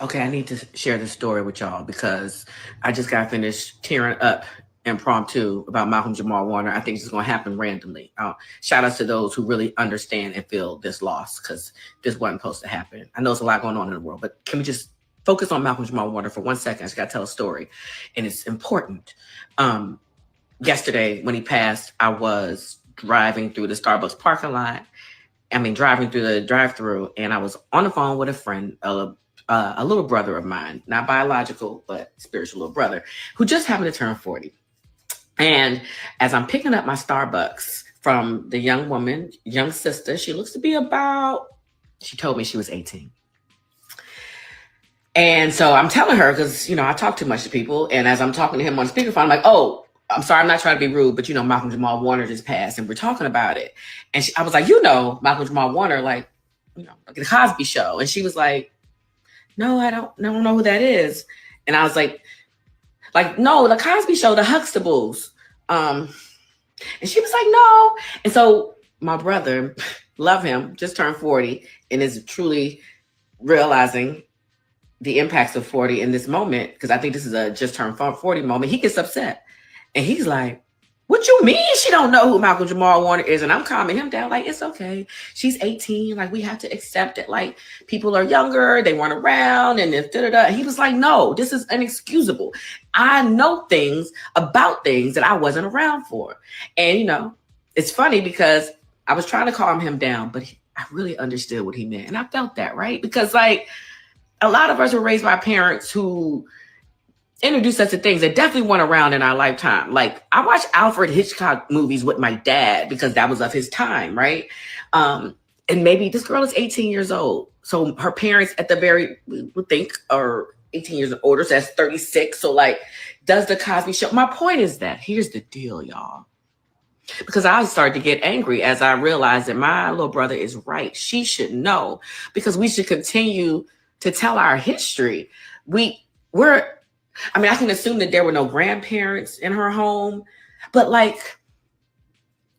Okay, I need to share this story with y'all because I just got finished tearing up impromptu about Malcolm Jamal Warner. I think it's going to happen randomly. Shout out to those who really understand and feel this loss because this wasn't supposed to happen. I know there's a lot going on in the world, but can we just focus on Malcolm Jamal Warner for 1 second? I just got to tell a story, and it's important. Um, Yesterday, when he passed, I was driving through the Starbucks parking lot. I mean, driving through the drive-through, and I was on the phone with a friend, a little brother of mine, not biological, but spiritual little brother, who just happened to turn 40. And as I'm picking up my Starbucks from the young woman, young sister, she looks to be about, she told me she was 18. And so I'm telling her, because, I talk too much to people. And as I'm talking to him on speakerphone, I'm like, oh, I'm sorry, I'm not trying to be rude, but, Malcolm Jamal Warner just passed and we're talking about it. And I was like, Malcolm Jamal Warner, like the Cosby Show. And she was like, no, I don't know who that is. And I was like, no, the Cosby Show, the Huxtables. And she was like, no. And so my brother, love him, just turned 40 and is truly realizing the impacts of 40 in this moment, because I think this is a just turned 40 moment. He gets upset and he's like, what you mean she don't know who Malcolm Jamal Warner is? And I'm calming him down, like, it's okay. She's 18. Like, we have to accept it. Like, people are younger. They weren't around. And then da-da-da. He was like, no, this is inexcusable. I know things about things that I wasn't around for. And, it's funny because I was trying to calm him down, but I really understood what he meant. And I felt that, right? Because, like, a lot of us were raised by parents who introduced us to things that definitely weren't around in our lifetime. Like, I watched Alfred Hitchcock movies with my dad because that was of his time, right? And maybe this girl is 18 years old. So her parents at the very, would think, are 18 years older, so that's 36. So, like, does the Cosby Show? My point is that, here's the deal, y'all. Because I started to get angry as I realized that my little brother is right. She should know, because we should continue to tell our history. I can assume that there were no grandparents in her home, but like,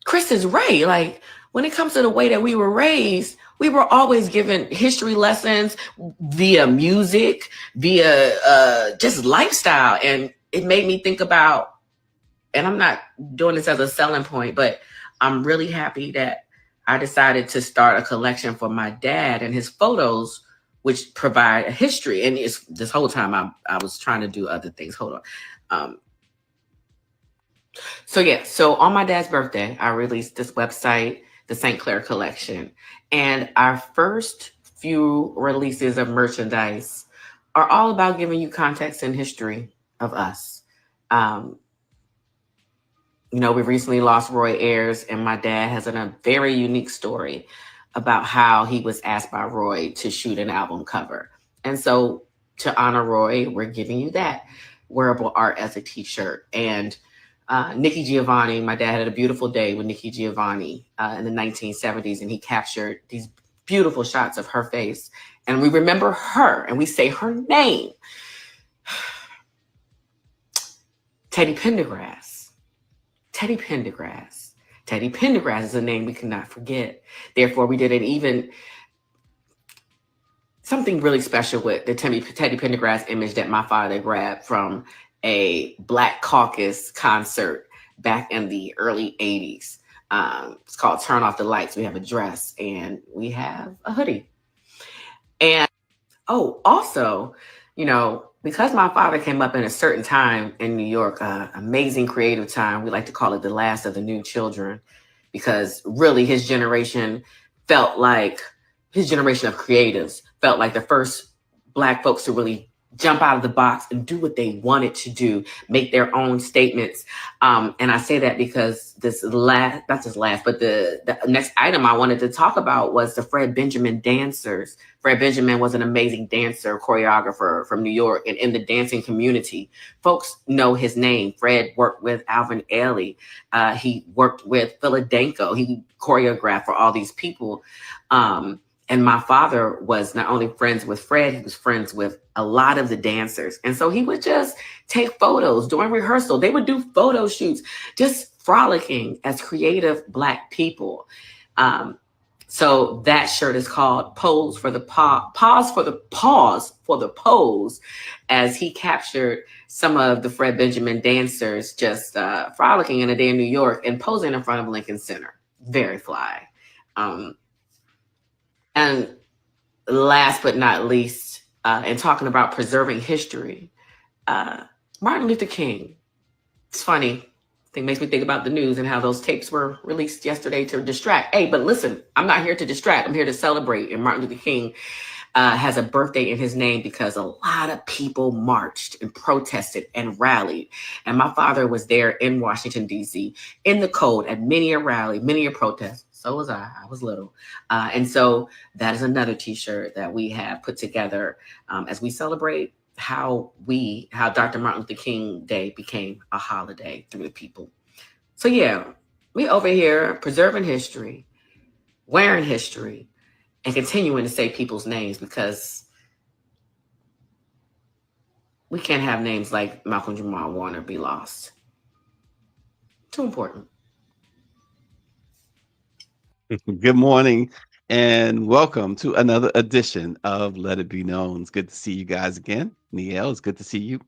Chris is right. Like, when it comes to the way that we were raised, we were always given history lessons via music, via just lifestyle. And it made me think about, and I'm not doing this as a selling point, but I'm really happy that I decided to start a collection for my dad and his photos, which provide a history. And this whole time I was trying to do other things. Hold on. So on my dad's birthday, I released this website, the St. Clair Collection. And our first few releases of merchandise are all about giving you context and history of us. We recently lost Roy Ayers, and my dad has a very unique story about how he was asked by Roy to shoot an album cover. And so to honor Roy, we're giving you that wearable art as a t-shirt. And Nikki Giovanni, my dad had a beautiful day with Nikki Giovanni in the 1970s, and he captured these beautiful shots of her face. And we remember her, and we say her name. Teddy Pendergrass. Teddy Pendergrass. Teddy Pendergrass is a name we cannot forget. Therefore, we did something really special with the Teddy Pendergrass image that my father grabbed from a Black Caucus concert back in the early 80s. It's called Turn Off the Lights. We have a dress and we have a hoodie. And also, because my father came up in a certain time in New York, amazing creative time, we like to call it the last of the new children, because really his generation of creatives felt like the first Black folks to really jump out of the box and do what they wanted to do, make their own statements. And I say that because the next item I wanted to talk about was the Fred Benjamin dancers. Fred Benjamin was an amazing dancer, choreographer from New York, and in the dancing community, folks know his name. Fred worked with Alvin Ailey. He worked with Philadelphia. He choreographed for all these people. And my father was not only friends with Fred, he was friends with a lot of the dancers. And so he would just take photos during rehearsal. They would do photo shoots, just frolicking as creative Black people. So that shirt is called "Pose for the Pause for the Pose," as he captured some of the Fred Benjamin dancers just frolicking in a day in New York and posing in front of Lincoln Center. Very fly. Um, and last but not least, in talking about preserving history, uh, Martin Luther King. It's funny. It makes me think about the news and how those tapes were released yesterday to distract. Hey, but listen, I'm not here to distract. I'm here to celebrate. And Martin Luther King has a birthday in his name because a lot of people marched and protested and rallied. And my father was there in Washington, D.C., in the cold at many a rally, many a protest. So was I. I was little. And so that is another t shirt that we have put together as we celebrate how Dr. Martin Luther King Day became a holiday through the people. So yeah, we over here preserving history, wearing history, and continuing to say people's names because we can't have names like Malcolm Jamal Warner be lost. Too important. Good morning and welcome to another edition of Let It Be Known. It's good to see you guys again. Niele, it's good to see you.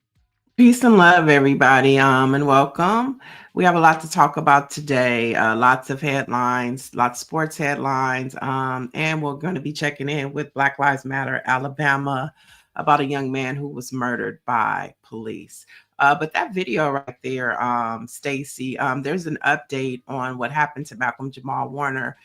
Peace and love, everybody, and welcome. We have a lot to talk about today. Lots of headlines, lots of sports headlines, and we're going to be checking in with Black Lives Matter Alabama about a young man who was murdered by police. But that video right there, Stacy, there's an update on what happened to Malcolm Jamal Warner.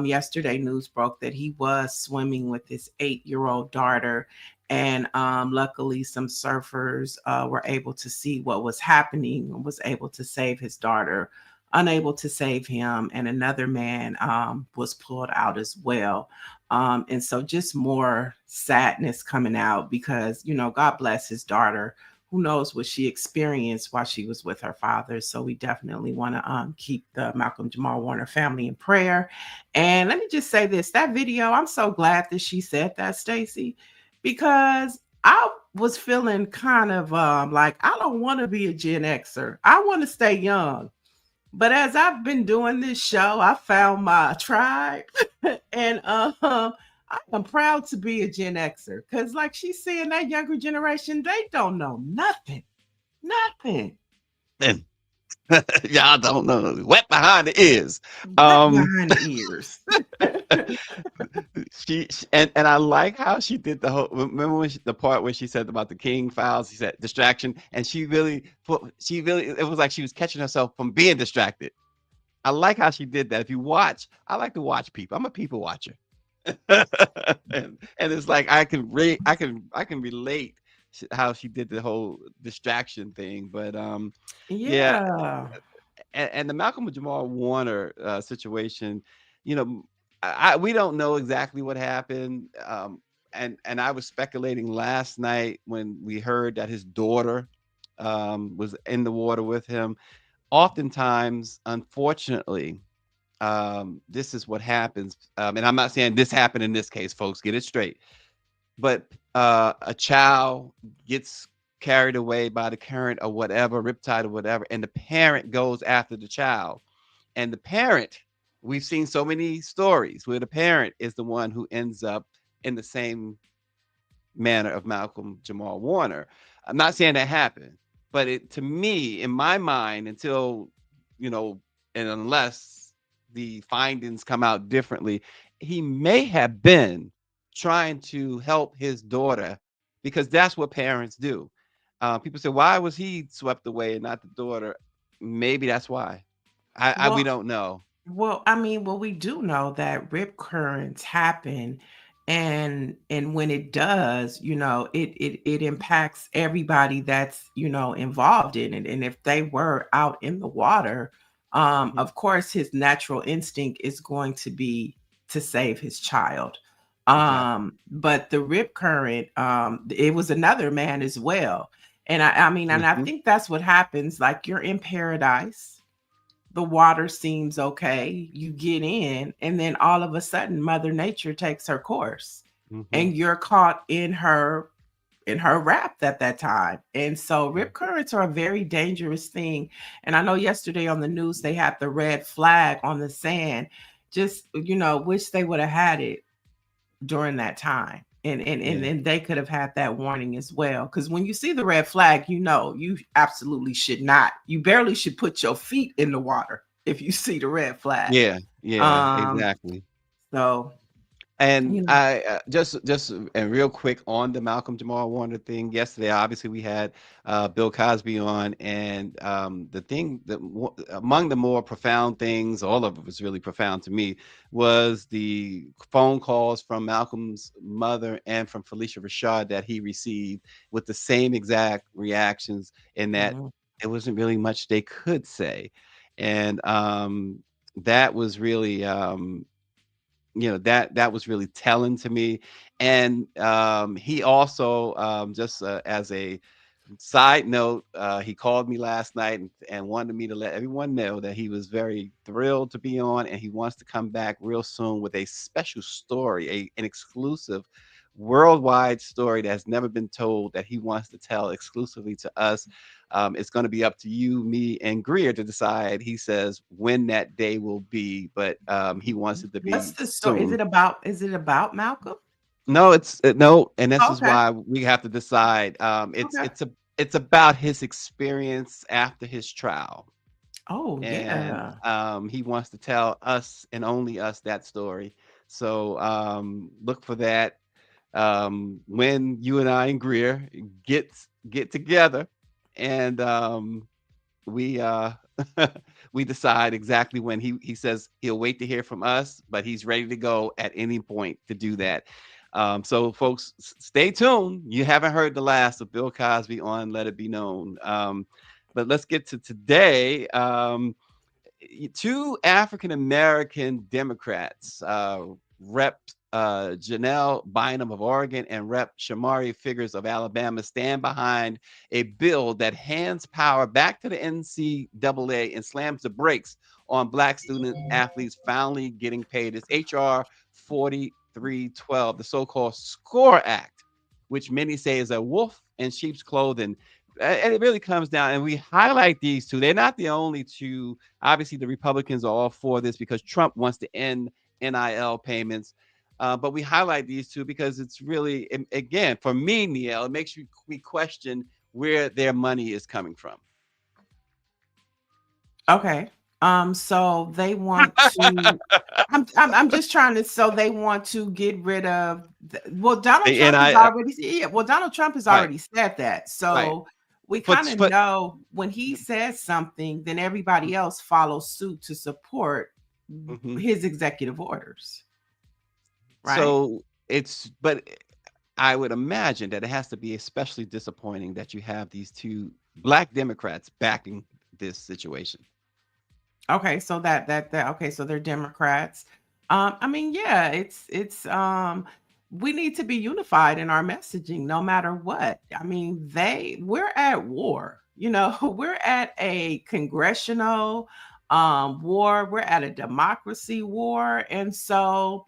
Yesterday, news broke that he was swimming with his 8-year-old daughter, and luckily some surfers were able to see what was happening and was able to save his daughter, unable to save him, and another man was pulled out as well. And so just more sadness coming out because, God bless his daughter. Who knows what she experienced while she was with her father. So we definitely want to keep the Malcolm Jamal Warner family in prayer. And let me just say this, that video, I'm so glad that she said that, Stacy, because I was feeling kind of like I don't want to be a Gen Xer. I want to stay young. But as I've been doing this show, I found my tribe, and I am proud to be a Gen Xer because, like she's saying, that younger generation they don't know nothing, nothing. And y'all don't know. Wet behind the ears. Wet Um behind the ears. and I like how she did the whole. Remember when the part where she said about the King files? She said distraction, and she really it was like she was catching herself from being distracted. I like how she did that. If you watch, I like to watch people. I'm a people watcher. And it's like I can relate how she did the whole distraction thing. But yeah, Yeah. and the Malcolm Jamal Warner situation, you know, we don't know exactly what happened. And I was speculating last night when we heard that his daughter was in the water with him. Oftentimes, unfortunately, this is what happens. And I'm not saying this happened in this case, folks. Get it straight. But a child gets carried away by the current or whatever, riptide or whatever, and the parent goes after the child. And the parent, we've seen so many stories where the parent is the one who ends up in the same manner of Malcolm Jamal Warner. I'm not saying that happened, but it to me, in my mind, until you know, and unless the findings come out differently, he may have been trying to help his daughter because that's what parents do. People say, why was he swept away and not the daughter? Maybe that's why. We Well, don't know. we do know that rip currents happen, and when it does, it impacts everybody that's, involved in it. And if they were out in the water, Mhm. of course his natural instinct is going to be to save his child. Exactly. But the rip current, it was another man as well. And I mean, and I Hmm. think that's what happens. Like you're in paradise, the water seems okay, you get in, and then all of a sudden Mother Nature takes her course Hmm. and you're caught in her wrath at that time. And so rip Hmm. currents are a very dangerous thing. And I know yesterday on the news they had the red flag on the sand. just, wish they would have had it during that time. And they could have had that warning as well. Because when you see the red flag, you absolutely should not. You barely should put your feet in the water if you see the red flag. Yeah, Um, exactly. so And I just and real quick on the Malcolm Jamal Warner thing. Yesterday, obviously, we had Bill Cosby on, and the thing that among the more profound things, all of it was really profound to me, was the phone calls from Malcolm's mother and from Felicia Rashad that he received with the same exact reactions, in that there wasn't really much they could say, and that was really. That was really telling to me. And he also, just as a side note, he called me last night and wanted me to let everyone know that he was very thrilled to be on, and he wants to come back real soon with a special story, an exclusive worldwide story that has never been told, that he wants to tell exclusively to us. It's going to be up to you, me, and Greer to decide, he says, when that day will be, but he wants it to what's be the story? soon. Is it about Malcolm? No, it's no, and this is Okay. why we have to decide. It's about his experience after his trial. Oh, And yeah. he wants to tell us and only us that story. So look for that when you and I and Greer get together, and we we decide exactly when. He says he'll wait to hear from us, but he's ready to go at any point to do that. So folks, stay tuned. You haven't heard the last of Bill Cosby on Let It Be Known. But let's get to today. Two African American Democrats, Rep. Janelle Bynum of Oregon and Rep. Shamari Figures of Alabama, stand behind a bill that hands power back to the NCAA and slams the brakes on Black student athletes finally getting paid. It's HR 4312, the so-called SCORE Act, which many say is a wolf in sheep's clothing. And it really comes down, and we highlight these two. They're not the only two. Obviously, the Republicans are all for this because Trump wants to end NIL payments. But we highlight these two because it's really, again, for me, Niele, it makes me question where their money is coming from. Okay. So they want to. I'm just trying to. So they want to get rid of. Donald Trump has already. Yeah. Well, Donald Trump has already said that. So we kind of know when he says something, then everybody else follows suit to support his executive orders. Right. So but I would imagine that it has to be especially disappointing that you have these two Black Democrats backing this situation. Okay, so okay, so they're Democrats. I mean, yeah, it's we need to be unified in our messaging no matter what. I mean, we're at war, we're at a congressional war, we're at a democracy war. And so,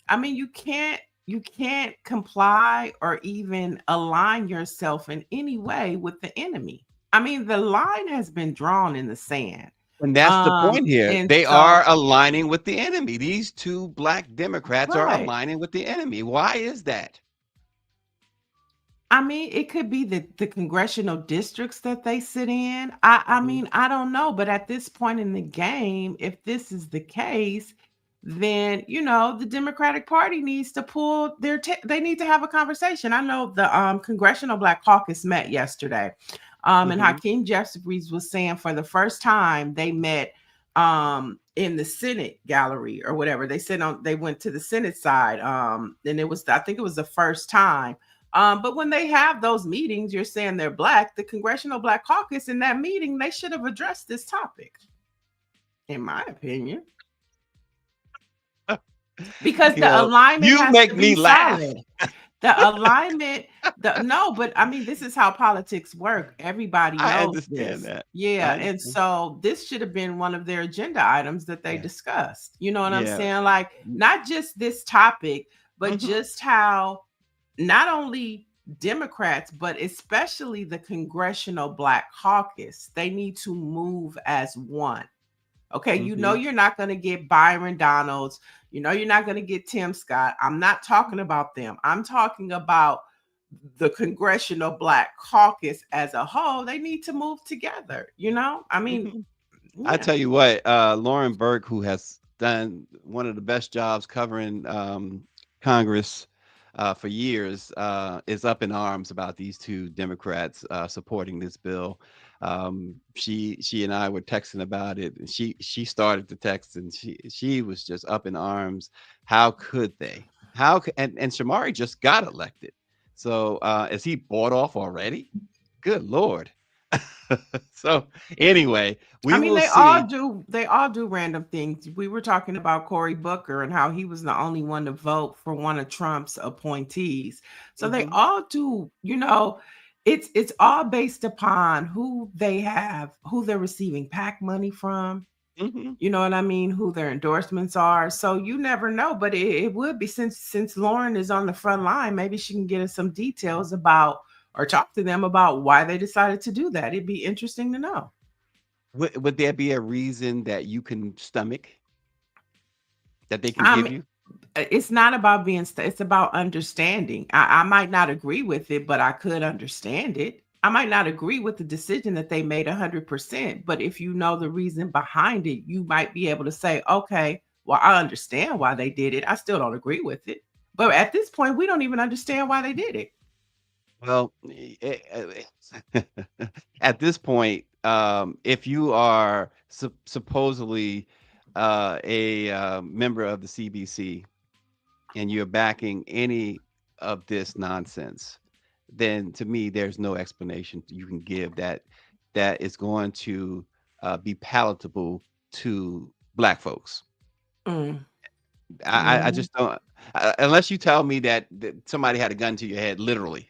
I mean, you can't comply or even align yourself in any way with the enemy. I mean, the line has been drawn in the sand. And that's the point here. And They so, are aligning with the enemy. These two Black Democrats are right. aligning with the enemy. Why is that? I mean, it could be the congressional districts that they sit in. I mean, I don't know, but at this point in the game, if this is the case, then the Democratic Party needs to pull they need to have a conversation. I know the Congressional Black Caucus met yesterday. And Hakeem Jeffries was saying for the first time they met in the Senate gallery or whatever. They went to the Senate side. And I think it was the first time. But when they have those meetings, you're saying they're Black, the Congressional Black Caucus in that meeting, they should have addressed this topic, in my opinion. Because the alignment you has make to me be laugh. solid. The alignment, no, but I mean, this is how politics work. Everybody knows I understand that. Yeah. And so this should have been one of their agenda items that they discussed. You know what I'm saying? Like, not just this topic, but just how not only Democrats, but especially the Congressional Black Caucus, they need to move as one. Okay, you know Mm-hmm. you're not going to get Byron Donalds. You know you're not going to get Tim Scott. I'm not talking about them. I'm talking about the Congressional Black Caucus as a whole. They need to move together. You know, I mean, Mm-hmm. I yeah. tell you what, Lauren Burke, who has done one of the best jobs covering Congress for years, is up in arms about these two Democrats supporting this bill. She and I were texting about it, and she started the text, and she was just up in arms. How could they? And Shamari just got elected, so is he bought off already? Good Lord. So anyway, I we mean, will they all see. do. They all do random things. We were talking about Cory Booker and how he was the only one to vote for one of Trump's appointees. So they Mhm, all do. You know, it's all based upon who they have, who they're receiving PAC money from. mhm. You know what I mean? Who their endorsements are. So you never know. But it would be since Lauren is on the front line, maybe she can get us some details about or talk to them about why they decided to do that. It'd be interesting to know. Would there be a reason that you can stomach that they can Um, give you? it's not about being it's about understanding. I might not agree with it, but I could understand it. I might not agree with the decision that they made 100%, but if you know the reason behind it, you might be able to say, okay, well, I understand why they did it. I still don't agree with it, but at this point we don't even understand why they did it. Well, at this point, if you are supposedly a member of the CBC and you're backing any of this nonsense, then to me, there's no explanation you can give that is going to be palatable to Black folks. Mm, I mhm. just don't, unless you tell me that somebody had a gun to your head, literally,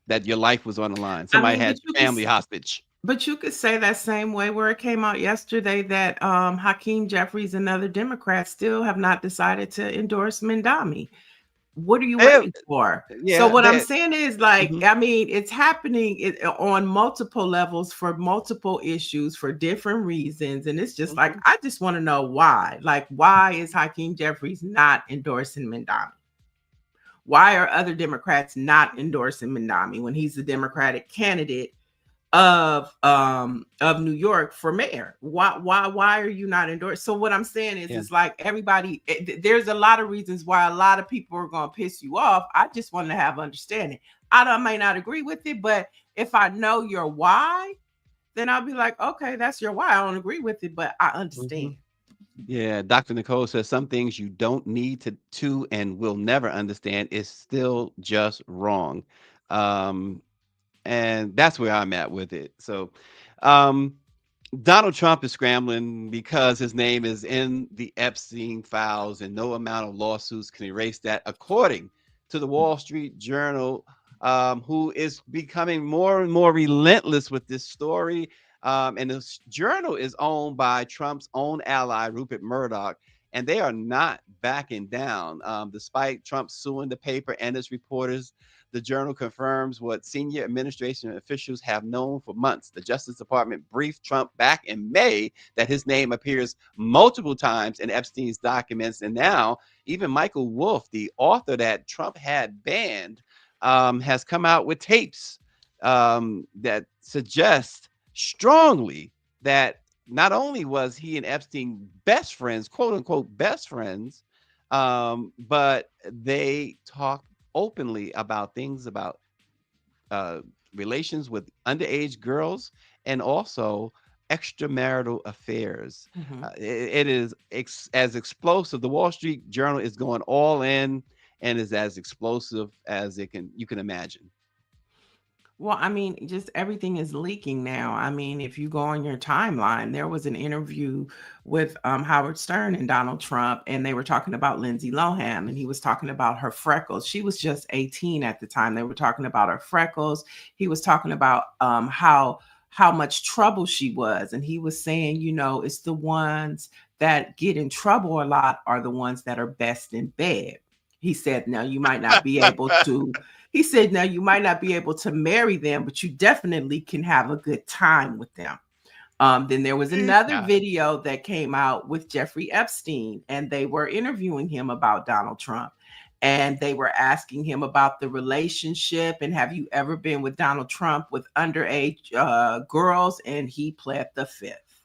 that your life was on the line. I Somebody mean, had family hostage. but you could say that same way where it came out yesterday that Hakeem Jeffries and other Democrats still have not decided to endorse Mendami. What are you They, waiting for? So yeah, what I'm that. saying is like, Mhm, I mean, it's happening on multiple levels for multiple issues for different reasons. And it's just like, mhm. I just want to know why. Like, why is Hakeem Jeffries not endorsing Mendami? Why are other Democrats not endorsing Mendami when he's the Democratic candidate of New York for mayor? Why are you not endorsed? So what I'm saying is Yeah. it's like everybody there's a lot of reasons why a lot of people are going to piss you off. I just want to have understanding. May not agree with it, but if I know your why, then I'll be like, okay, that's your why. I don't agree with it, but I Mhm. understand. Yeah, Dr. Nicole says some things you don't need to and will never understand is still just wrong. Um, and that's where I'm at with it. So, um, Donald Trump is scrambling because his name is in the Epstein files, and no amount of lawsuits can erase that, according to the Wall Street Journal, who is becoming more and more relentless with this story. And this journal is owned by Trump's own ally, Rupert Murdoch, and they are not backing down. Despite Trump suing the paper and its reporters, the journal confirms what senior administration officials have known for months. The Justice Department briefed Trump back in May that his name appears multiple times in Epstein's documents. And now, even Michael Wolff, the author that Trump had banned, has come out with tapes that suggest strongly that not only was he and Epstein best friends, quote unquote, best friends, but they talked openly about things about uh, relations with underage girls and also extramarital affairs. Mhm. It is as explosive. The Wall Street Journal is going all in and is as explosive as it can you can imagine. Well, I mean, just everything is leaking now. I mean, if you go on your timeline, there was an interview with Howard Stern and Donald Trump, and they were talking about Lindsay Lohan, and he was talking about her freckles. She was just 18 at the time. They were talking about her freckles. He was talking about how much trouble she was, and he was saying, you know, it's the ones that get in trouble a lot are the ones that are best in bed. He said, now you might not be able to he said, now you might not be able to marry them, but you definitely can have a good time with them. Then there was another video that came out with Jeffrey Epstein, and they were interviewing him about Donald Trump. And they were asking him about the relationship and have you ever been with Donald Trump with underage girls? And he pled the fifth.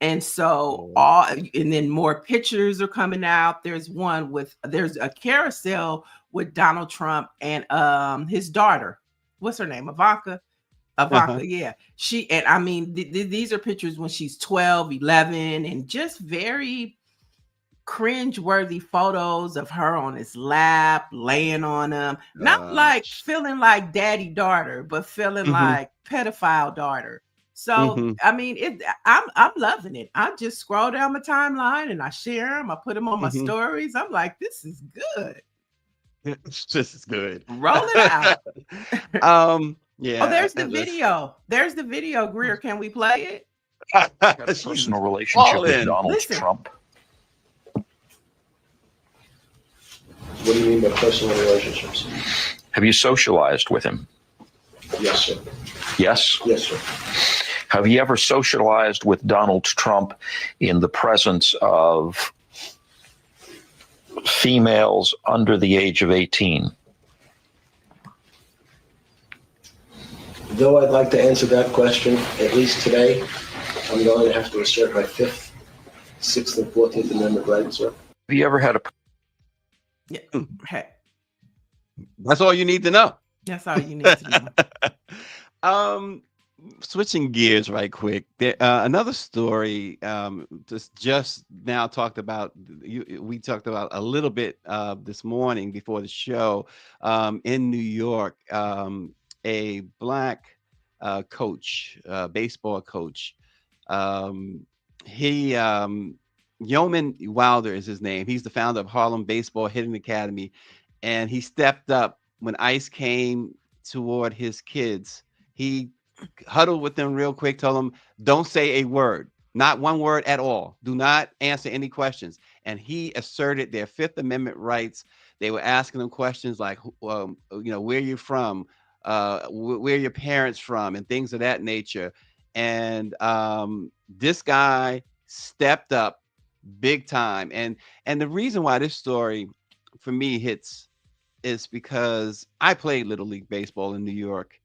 And so and then more pictures are coming out. There's a carousel with Donald Trump and his daughter. What's her name? Ivanka, yeah. And I mean, these are pictures when she's 12, 11, and just very cringe-worthy photos of her on his lap, laying on him. Not like feeling like daddy daughter, but feeling like pedophile daughter. So I mean, I'm loving it. I just scroll down my timeline and I share them. I put them on my stories. I'm like, this is good. It's just good. Roll it out. Yeah. Oh, there's the video. There's the video, Greer. Can we play it? Got a personal relationship with Donald Trump. What do you mean by personal relationships? Have you socialized with him? Yes, sir. Yes? Yes, sir. Have you ever socialized with Donald Trump in the presence of females under the age of 18? Though I'd like to answer that question, at least today, I'm going to have to assert my 5th, 6th, and 14th Amendment rights, sir. Have you ever had a... Yeah. Hey. That's all you need to know. That's all you need to know. Switching gears right quick. There, another story just now talked about. We talked about a little bit this morning before the show in New York. A black coach, baseball coach. Yeoman Wilder is his name. He's the founder of Harlem Baseball Hitting Academy, and he stepped up when ICE came toward his kids. He huddled with them real quick, told them, don't say a word, not one word at all. Do not answer any questions. And he asserted their Fifth Amendment rights. They were asking them questions like, where you're from, where your parents from, and things of that nature. And this guy stepped up big time. And the reason why this story for me hits is because I played Little League Baseball in New York.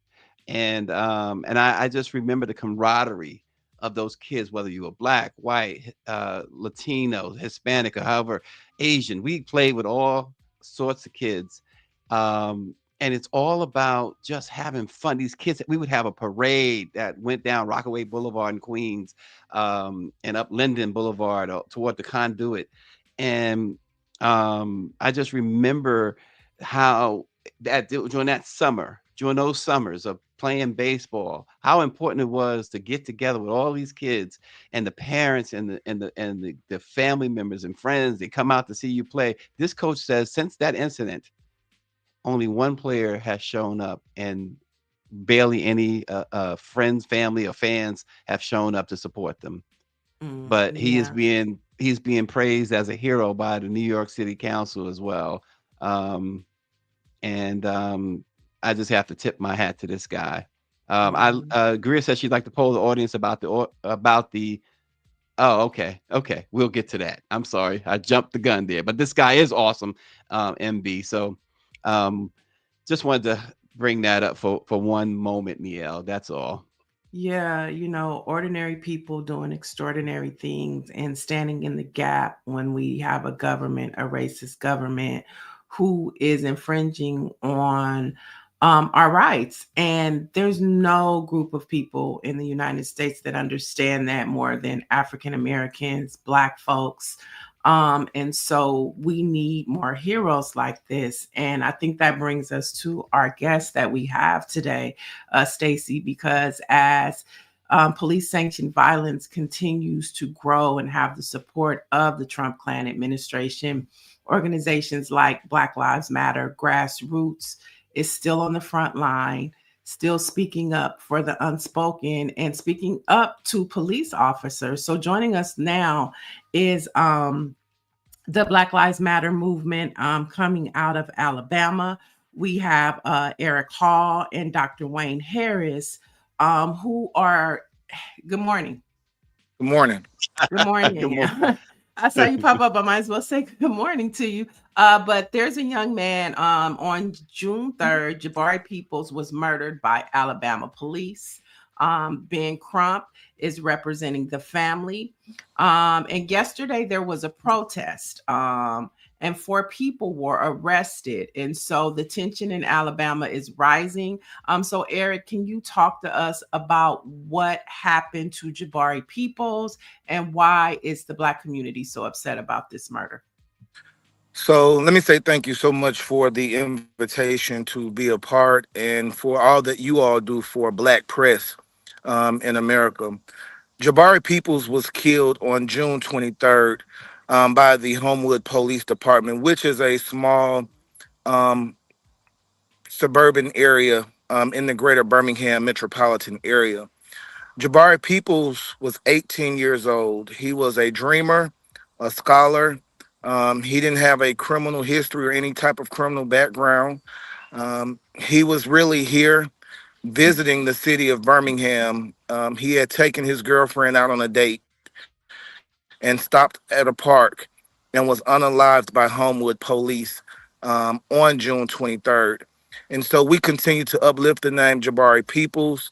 And I just remember the camaraderie of those kids, whether you were black, white, Latino, Hispanic, or however, Asian. We played with all sorts of kids. And it's all about just having fun. These kids, we would have a parade that went down Rockaway Boulevard in Queens and up Linden Boulevard toward the Conduit. And I just remember how that during that summer, during those summers of playing baseball, how important it was to get together with all these kids and the parents and the family members and friends. They come out to see you play. This coach says since that incident, only one player has shown up, and barely any friends, family, or fans have shown up to support them. But he's being praised as a hero by the New York City Council as well. I just have to tip my hat to this guy. Greer said she'd like to poll the audience about the. Oh, okay. We'll get to that. I'm sorry, I jumped the gun there, but this guy is awesome, MB. So, just wanted to bring that up for one moment, Niele. That's all. Yeah, ordinary people doing extraordinary things and standing in the gap when we have a government, a racist government, who is infringing on our rights. And there's no group of people in the United States that understand that more than African Americans, Black folks. And so we need more heroes like this. And I think that brings us to our guest that we have today, Stacy, because as police sanctioned violence continues to grow and have the support of the Trump Klan administration, organizations like Black Lives Matter, Grassroots, is still on the front line, still speaking up for the unspoken and speaking up to police officers. So joining us now is the Black Lives Matter movement coming out of Alabama. We have Eric Hall and Dr. Wayne Harris, who are, good morning. Good morning. Good Good morning. morning. I saw you pop up. I might as well say good morning to you. But there's a young man on June 3rd, Jabari Peoples was murdered by Alabama police. Ben Crump is representing the family. And yesterday there was a protest. And 4 people were arrested. And so the tension in Alabama is rising. So Eric, can you talk to us about what happened to Jabari Peoples and why is the Black community so upset about this murder? So let me say thank you so much for the invitation to be a part and for all that you all do for Black press in America. Jabari Peoples was killed on June 23rd by the Homewood Police Department, which is a small um, suburban area in the greater Birmingham metropolitan area. Jabari Peoples was 18 years old. He was a dreamer, a scholar. He didn't have a criminal history or any type of criminal background. He was really here visiting the city of Birmingham. He had taken his girlfriend out on a date and stopped at a park and was unalived by Homewood police on June 23rd. And so we continue to uplift the name Jabari Peoples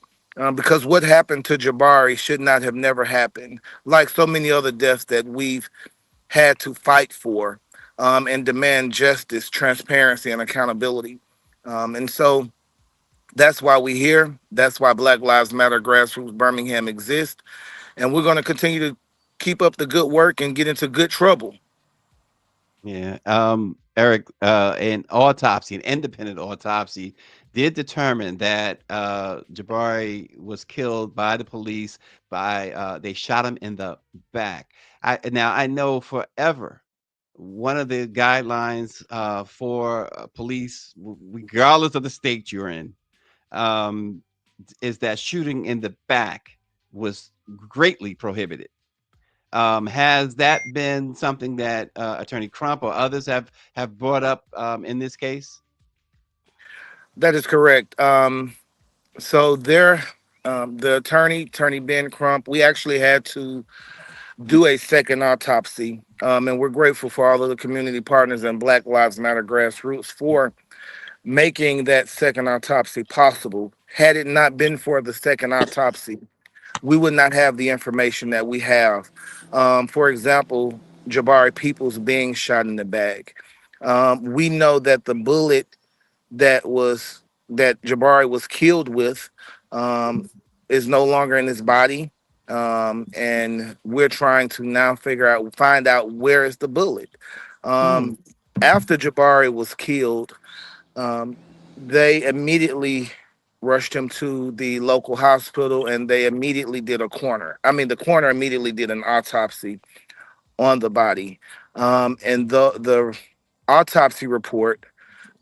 because what happened to Jabari should not have never happened, like so many other deaths that we've had to fight for and demand justice, transparency, and accountability. And so that's why we're here. That's why Black Lives Matter Grassroots Birmingham exists. And we're going to continue to keep up the good work and get into good trouble. Yeah. Eric, an autopsy, an independent autopsy, did determine that Jabari was killed by the police by they shot him in the back. Now I know forever one of the guidelines for police, regardless of the state you're in, um, is that shooting in the back was greatly prohibited. Has that been something that Attorney Crump or others have brought up in this case? That is correct. So there, the attorney Ben Crump, we actually had to do a second autopsy, and we're grateful for all of the community partners and Black Lives Matter Grassroots for making that second autopsy possible. Had it not been for the second autopsy, we would not have the information that we have. For example, Jabari Peoples being shot in the back. We know that the bullet that Jabari was killed with um, is no longer in his body, and we're trying to now find out where is the bullet. Mm, Um, After Jabari was killed, um, they immediately rushed him to the local hospital, and they immediately did a coroner. I mean, the coroner immediately did an autopsy on the body, and the autopsy report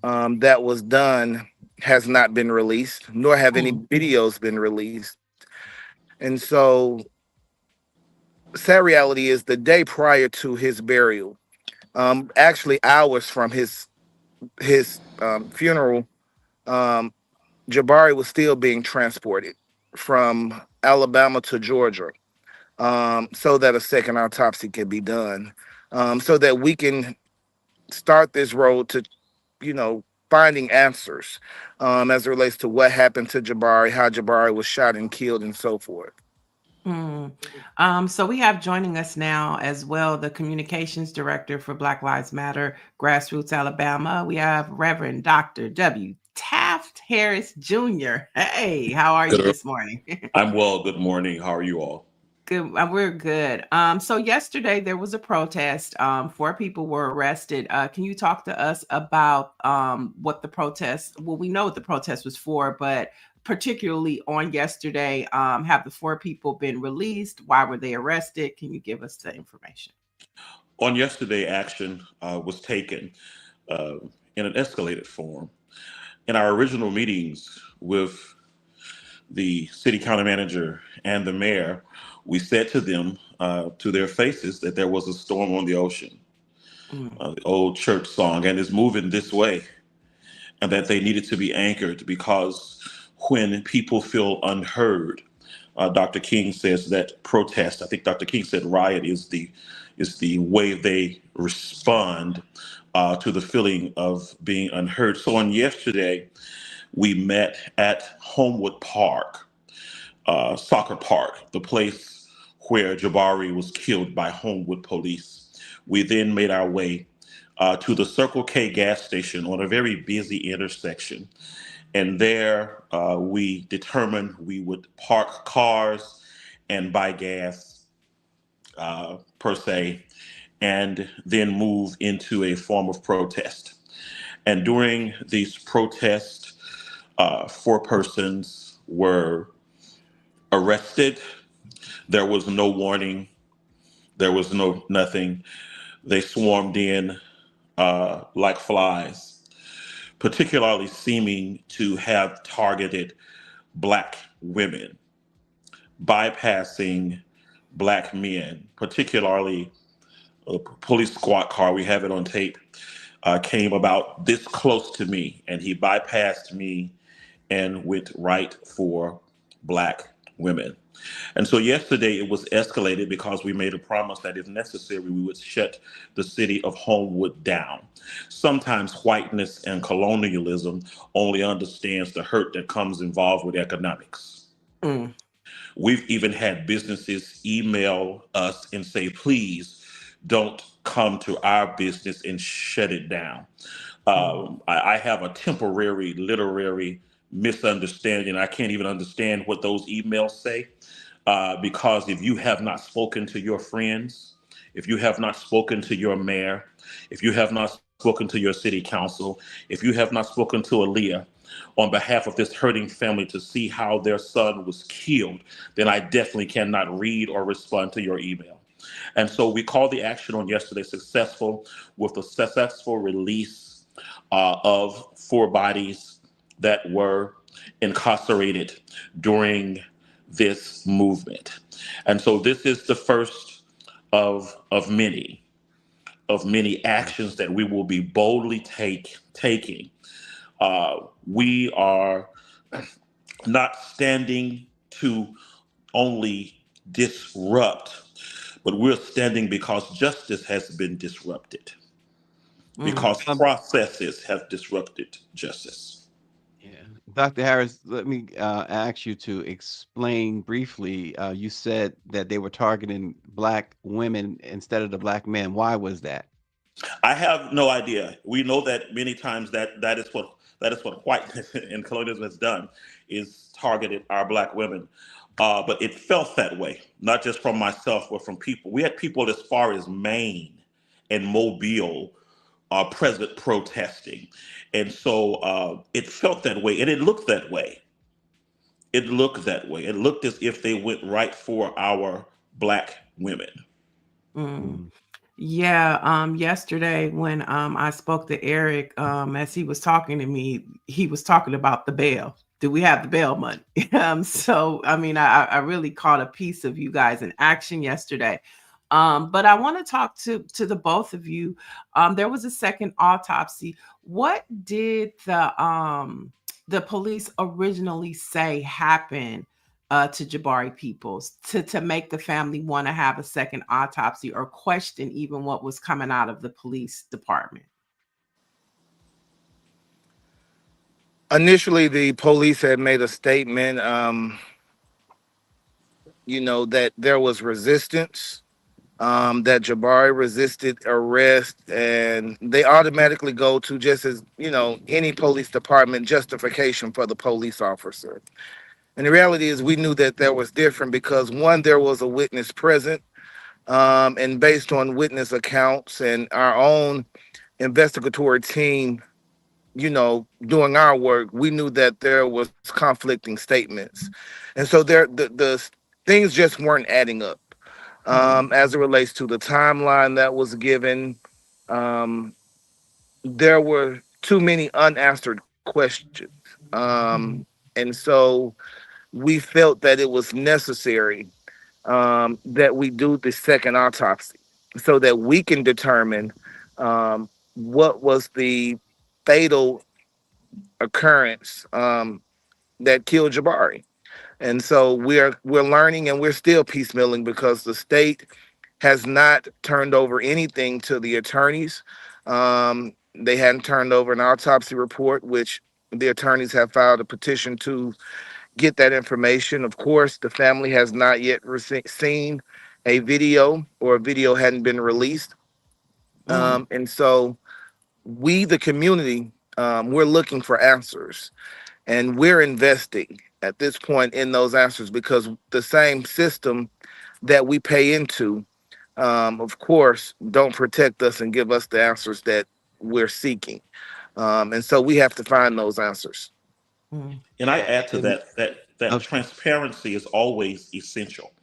that was done has not been released, nor have any mm, videos been released. And so, sad reality is the day prior to his burial, actually hours from his funeral, um, Jabari was still being transported from Alabama to Georgia, so that a second autopsy can be done, so that we can start this road to finding answers as it relates to what happened to Jabari, how Jabari was shot and killed, and so forth. mm. So we have joining us now as well the communications director for Black Lives Matter Grassroots Alabama. We have Reverend Dr. W. Taft Harris Jr. Hey, how are you Good. this morning? I'm well. Good morning. How are you all? Good. We're good. So yesterday there was a protest. 4 people were arrested. Can you talk to us about what the protest? Well, we know what the protest was for, but particularly on yesterday, have the 4 people been released? Why were they arrested? Can you give us the information? On yesterday, action was taken uh, in an escalated form. In our original meetings with the city county manager and the mayor, we said to them to their faces that there was a storm on the ocean, Mm, the old church song, and it's moving this way, and that they needed to be anchored because when people feel unheard, Dr. King says that protest. I think Dr. King said riot is the way they respond to the feeling of being unheard. So on yesterday, we met at Homewood Park, soccer park, the place where Jabari was killed by Homewood police. We then made our way to the Circle K gas station on a very busy intersection. And there we determined we would park cars and buy gas per se, and then move into a form of protest. And during these protests, 4 persons were arrested. There was no warning. There was no nothing. They swarmed in like flies, particularly seeming to have targeted Black women, bypassing Black men, particularly a police squad car. We have it on tape. Came about this close to me, and he bypassed me and went right for Black women. And so yesterday it was escalated because we made a promise that if necessary, we would shut the city of Homewood down. Sometimes whiteness and colonialism only understands the hurt that comes involved with economics. Mm. We've even had businesses email us and say, please don't come to our business and shut it down. I have a temporary literary misunderstanding. I can't even understand what those emails say because if you have not spoken to your friends, if you have not spoken to your mayor, if you have not spoken to your city council, if you have not spoken to Aaliyah on behalf of this hurting family to see how their son was killed, then I definitely cannot read or respond to your email. And so we called the action on yesterday successful with the successful release of 4 bodies that were incarcerated during this movement. And so this is the first of many actions that we will be boldly taking. We are not standing to only disrupt, but we're standing because justice has been disrupted, because processes have disrupted justice. Yeah. Dr. Harris, let me ask you to explain briefly. You said that they were targeting Black women instead of the Black men. Why was that? I have no idea. We know that many times that is what whiteness and colonialism has done, is targeted our Black women. But it felt that way, not just from myself, but from people. We had people as far as Maine and Mobile present protesting. And so it felt that way, and it looked that way. It looked that way. It looked as if they went right for our Black women. Mm. Yeah, yesterday when I spoke to Eric, as he was talking to me, he was talking about the bail. Do we have the bail money? So I mean, I really caught a piece of you guys in action yesterday. But I want to talk to the both of you. There was a second autopsy. What did the police originally say happened to Jabari Peoples to make the family want to have a second autopsy or question even what was coming out of the police department? Initially, the police had made a statement, that there was resistance, that Jabari resisted arrest, and they automatically go to, just as, any police department, justification for the police officer. And the reality is we knew that there was different because, one, there was a witness present, and based on witness accounts and our own investigatory team, doing our work, we knew that there was conflicting statements. And so the things just weren't adding up as it relates to the timeline that was given. There were too many unanswered questions. And so we felt that it was necessary that we do the second autopsy so that we can determine what was the fatal occurrence that killed Jabari. And so we're learning, and we're still piecemealing because the state has not turned over anything to the attorneys. They hadn't turned over an autopsy report, which the attorneys have filed a petition to get that information. Of course, the family has not yet seen a video, or a video hadn't been released. And so we, the community, we're looking for answers, and we're investing at this point in those answers, because the same system that we pay into, of course, don't protect us and give us the answers that we're seeking. And so we have to find those answers. And I add to And that okay. transparency is always essential.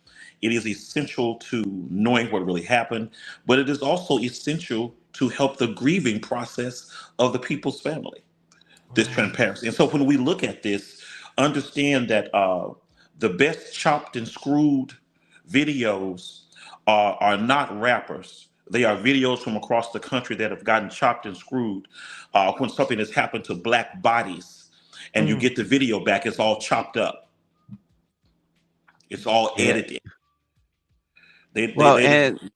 It is essential to knowing what really happened, but it is also essential to help the grieving process of the people's family. This transparency. And so when we look at this, understand that the best chopped and screwed videos are not rappers. They are videos from across the country that have gotten chopped and screwed when something has happened to black bodies. And you get the video back, it's all chopped up. It's all Yeah. edited. Well, They didn't.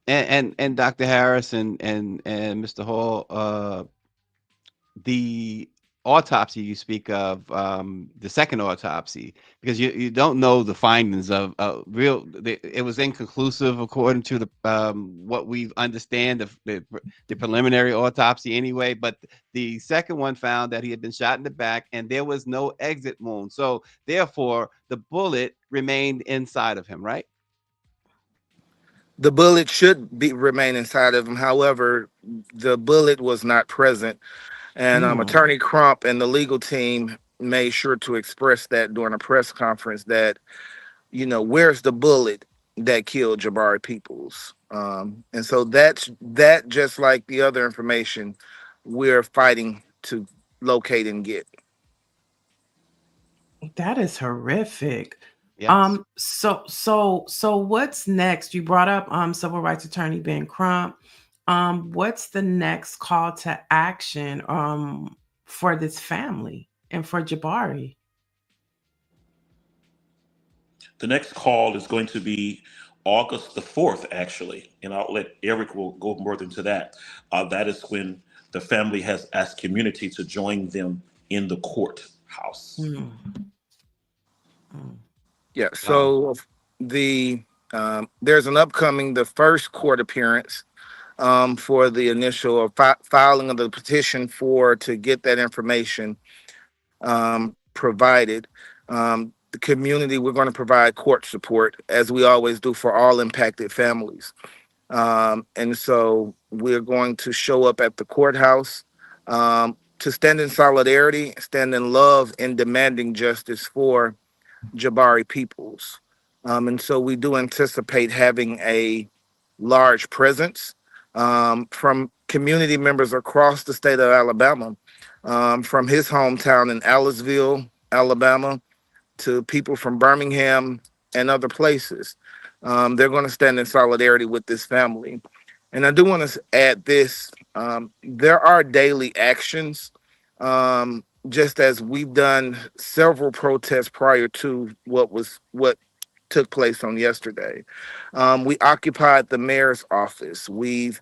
and Dr. Harris and Mr. Hall, the autopsy you speak of, the second autopsy, because you don't know the findings of it was inconclusive according to the what we understand of the preliminary autopsy anyway, but the second one found that he had been shot in the back and there was no exit wound, so therefore the bullet remained inside of him, right? The bullet should remain inside of him. However, the bullet was not present. And Attorney Crump and the legal team made sure to express that during a press conference, that, where's the bullet that killed Jabari Peoples? And so that, just like the other information, we're fighting to locate and get. That is horrific. Yes. So what's next? You brought up civil rights attorney Ben Crump. What's the next call to action for this family and for Jabari? The next call is going to be August the 4th, actually, and I'll let Eric will go more into that. That is when the family has asked community to join them in the courthouse. Yeah. Wow. So there's the first court appearance for the initial filing of the petition to get that information provided. The community, we're going to provide court support, as we always do, for all impacted families. And so we're going to show up at the courthouse to stand in solidarity, stand in love, in demanding justice for Jabari Peoples. And so we do anticipate having a large presence from community members across the state of Alabama, from his hometown in Aliceville, Alabama, to people from Birmingham and other places. They're going to stand in solidarity with this family. And I do want to add this. There are daily actions, just as we've done several protests prior to what took place on yesterday. We occupied the mayor's office. We've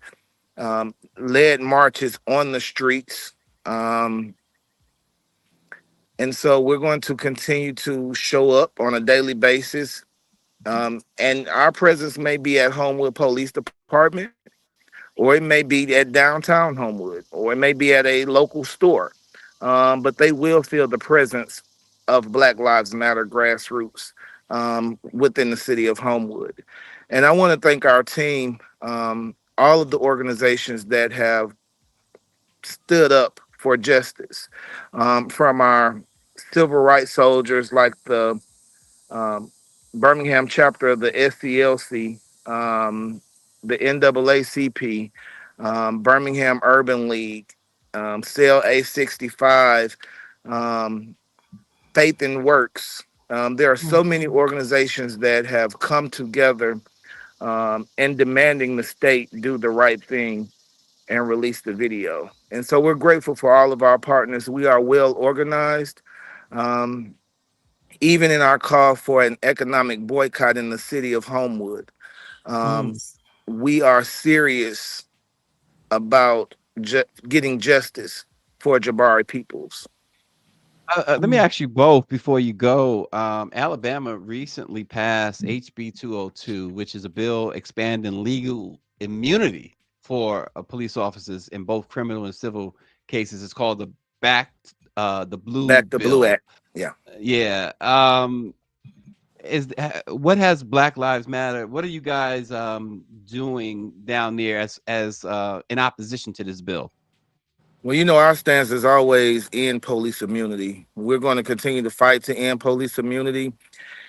led marches on the streets. And so we're going to continue to show up on a daily basis. And our presence may be at Homewood Police Department, or it may be at downtown Homewood, or it may be at a local store. But they will feel the presence of Black Lives Matter grassroots within the city of Homewood. And I want to thank our team, all of the organizations that have stood up for justice, from our civil rights soldiers like the um, Birmingham chapter of the SCLC, the NAACP, Birmingham Urban League, Cell A65, Faith and Works. There are so many organizations that have come together in demanding the state do the right thing and release the video. And so we're grateful for all of our partners. We are well organized. Um, even in our call for an economic boycott in the city of Homewood. Um, we are serious about getting justice for Jabari peoples. Let me ask you both before you go. Alabama recently passed HB 202, which is a bill expanding legal immunity for police officers in both criminal and civil cases. It's called the Blue Back to Blue Bill. Act. Yeah. Yeah. What has Black Lives Matter? What are you guys doing down there as in opposition to this bill? Well, our stance is always end police immunity. We're going to continue to fight to end police immunity.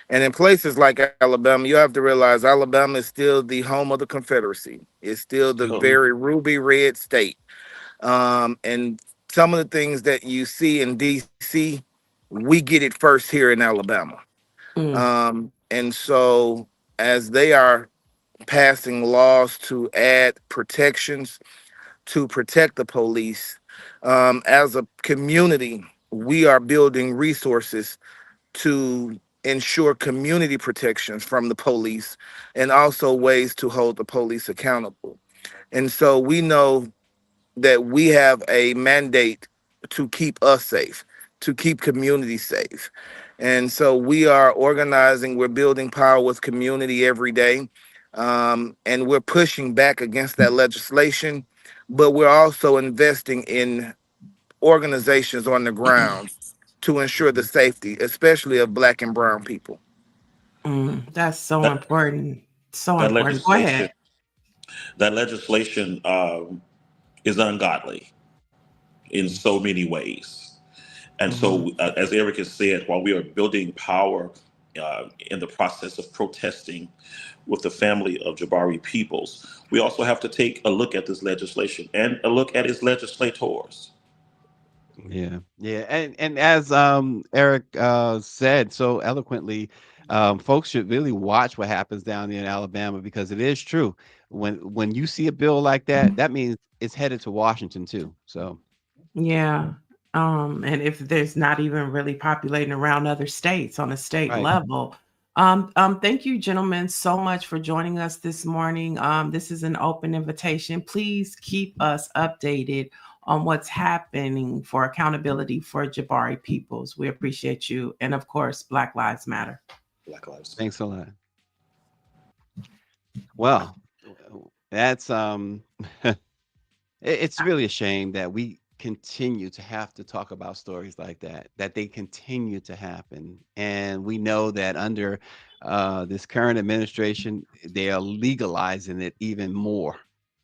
And in places like Alabama, you have to realize Alabama is still the home of the Confederacy. It's still the Sure. very ruby red state. And some of the things that you see in DC, we get it first here in Alabama. And so as they are passing laws to add protections to protect the police, as a community, we are building resources to ensure community protections from the police and also ways to hold the police accountable. And so we know that we have a mandate to keep us safe, to keep communities safe. And so we are organizing, we're building power with community every day. And we're pushing back against that legislation, but we're also investing in organizations on the ground to ensure the safety, especially of Black and brown people. That's so That important. So that important. Go legislation ahead. that legislation is ungodly in so many ways. And Mhm. so, as Eric has said, while we are building power in the process of protesting with the family of Jabari peoples, we also have to take a look at this legislation and a look at its legislators. Yeah, yeah, and as Eric said so eloquently, folks should really watch what happens down there in Alabama because it is true. When you see a bill like that, that means it's headed to Washington too. So Yeah. And if there's not even really populating around other states on a state right. level. Thank you, gentlemen, so much for joining us this morning. This is an open invitation. Please keep us updated on what's happening for accountability for Jabari peoples. We appreciate you. And of course, Black Lives Matter. Black Lives. Thanks a lot. Well, that's it's really a shame that we continue to have to talk about stories like that they continue to happen. And we know that under this current administration, they are legalizing it even more.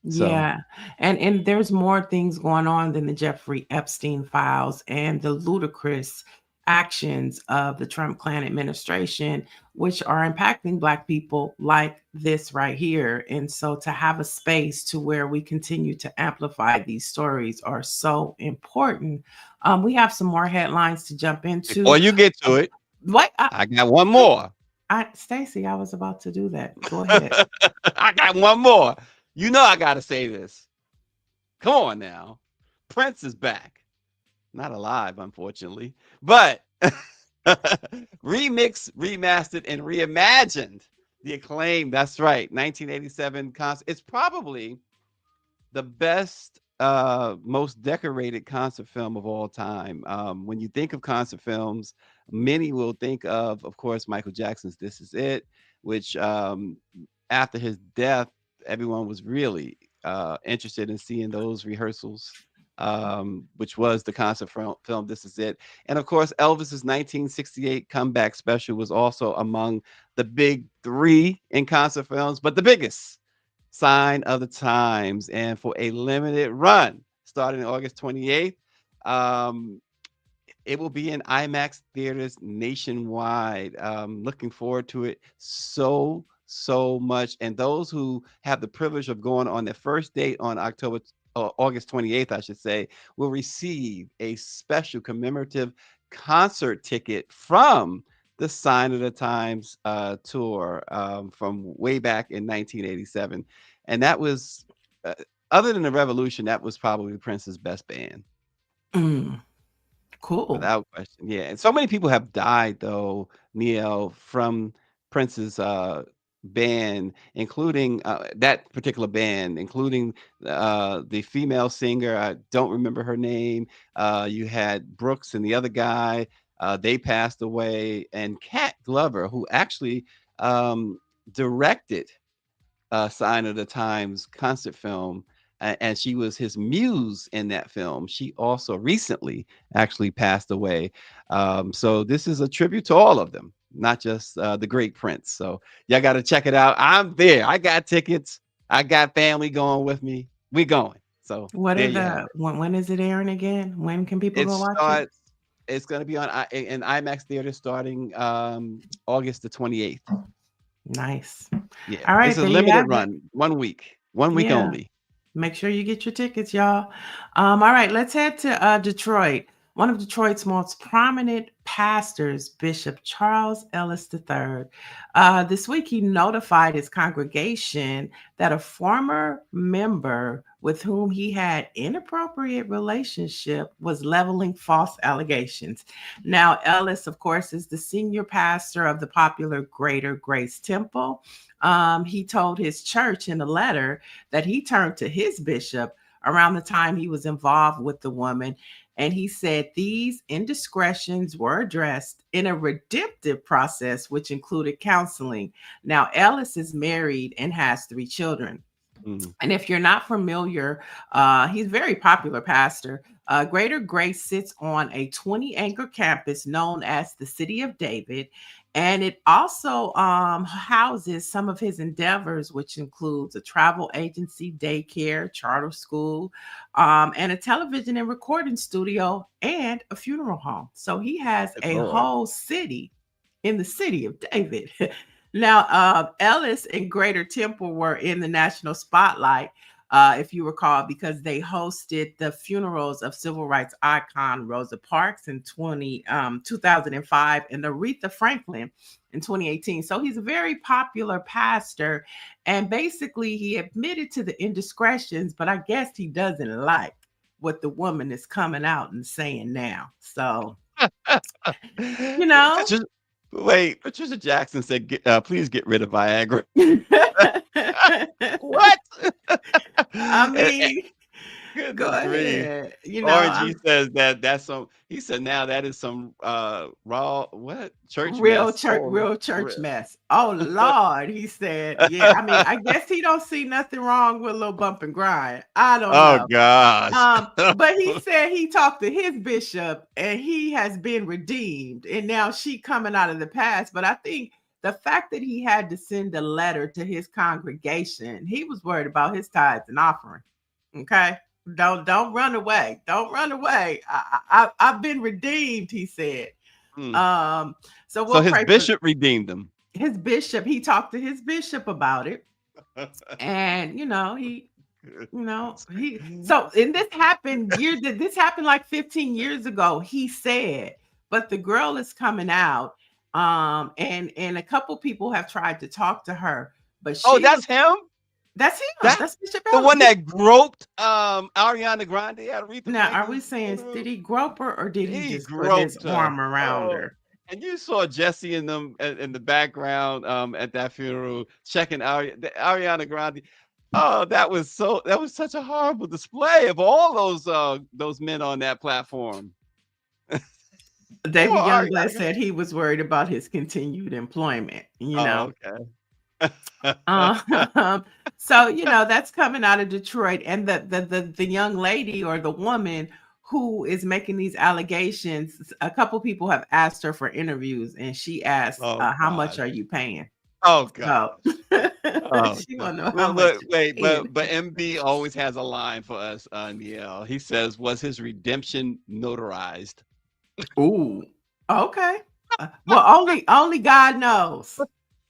So, Yeah. And there's more things going on than the Jeffrey Epstein files and the ludicrous actions of the Trump Klan administration, which are impacting Black people like this right here. And so to have a space to where we continue to amplify these stories are so important. We have some more headlines to jump before into. you get to it, What? I got one more. Stacy, I was about to do that. Go ahead. I got one more. You know I got to say this. Come on now. Prince is back. Not alive, unfortunately, but remixed, remastered, and reimagined. The acclaim. That's right. 1987 concert. It's probably the best, most decorated concert film of all time. When you think of concert films, many will think of course, Michael Jackson's "This Is It," which after his death, everyone was really interested in seeing those rehearsals, which was the concert film "This Is It." And of course, Elvis's 1968 comeback special was also among the big three in concert films, but the biggest, Sign of the Times. And for a limited run starting August 28th, um, it will be in IMAX theaters nationwide. Looking forward to it so much. And those who have the privilege of going on their first date on August 28th, I should say, will receive a special commemorative concert ticket from the Sign of the Times tour from way back in 1987. And that was, other than the Revolution, that was probably Prince's best band. Mm. Cool. Without question. Yeah. And so many people have died though, Niele, from Prince's band, including that particular band, including the female singer. I don't remember her name. You had Brooks and the other guy. They passed away. And Cat Glover, who actually directed Sign of the Times concert film, and she was his muse in that film. She also recently actually passed away. So this is a tribute to all of them, not just the great Prince. So y'all got to check it out. I'm there. I got tickets. I got family going with me. We going. So What there are you have it. when is it airing again? When can people It go watch it? starts. It's going to be on in IMAX theater starting August the 28th. Nice. Yeah, All right, it's a there you limited have it. run, 1 week, 1 week Yeah. only. Make sure you get your tickets, y'all. All right, let's head to Detroit. One of Detroit's most prominent pastors, Bishop Charles Ellis III, this week he notified his congregation that a former member with whom he had inappropriate relationship was leveling false allegations. Now, Ellis, of course, is the senior pastor of the popular Greater Grace Temple. He told his church in a letter that he turned to his bishop around the time he was involved with the woman. And he said these indiscretions were addressed in a redemptive process, which included counseling. Now, Ellis is married and has 3 children. And if you're not familiar, he's a very popular pastor. Greater Grace sits on a 20-acre campus known as the City of David. And it also houses some of his endeavors, which includes a travel agency, daycare, charter school, and a television and recording studio, and a funeral home. So he has a whole city in the City of David. Now, Ellis and Greater Temple were in the national spotlight, if you recall, because they hosted the funerals of civil rights icon Rosa Parks in 2005 and Aretha Franklin in 2018. So he's a very popular pastor. And basically, he admitted to the indiscretions, but I guess he doesn't like what the woman is coming out and saying now. So, you know. Wait, Patricia Jackson said, please get rid of Viagra. What? I mean, Goodness go grief. ahead. You know, RG says that's some, he said now that is some raw church mess. real church mess. Oh Lord, he said. Yeah, I mean, I guess he don't see nothing wrong with a little bump and grind. I don't know. Gosh. But he said he talked to his bishop and he has been redeemed, and now she coming out of the past. But I think the fact that he had to send a letter to his congregation, he was worried about his tithes and offering. Okay. Don't run away. Don't run away. I've been redeemed, he said. So we'll his bishop redeemed him. His bishop, he talked to his bishop about it. And so and this happened like 15 years ago, he said, but the girl is coming out. And a couple people have tried to talk to her, but that's him. That's him. That's Bishop the Ellis. one that groped Ariana Grande at Aretha. Now, are we saying did he grope her or did he just put his her. arm around her? And you saw Jesse and them in the background at that funeral checking Ariana Grande. Oh, that was such a horrible display of all those men on that platform. David Youngblood said he was worried about his continued employment. Okay. So that's coming out of Detroit, and the young lady or the woman who is making these allegations, a couple people have asked her for interviews, and she asked, "How much are you paying?" Oh God! She want to know how much. But MB always has a line for us, Niele. He says, "Was his redemption notarized?" Ooh, okay. Well, only God knows.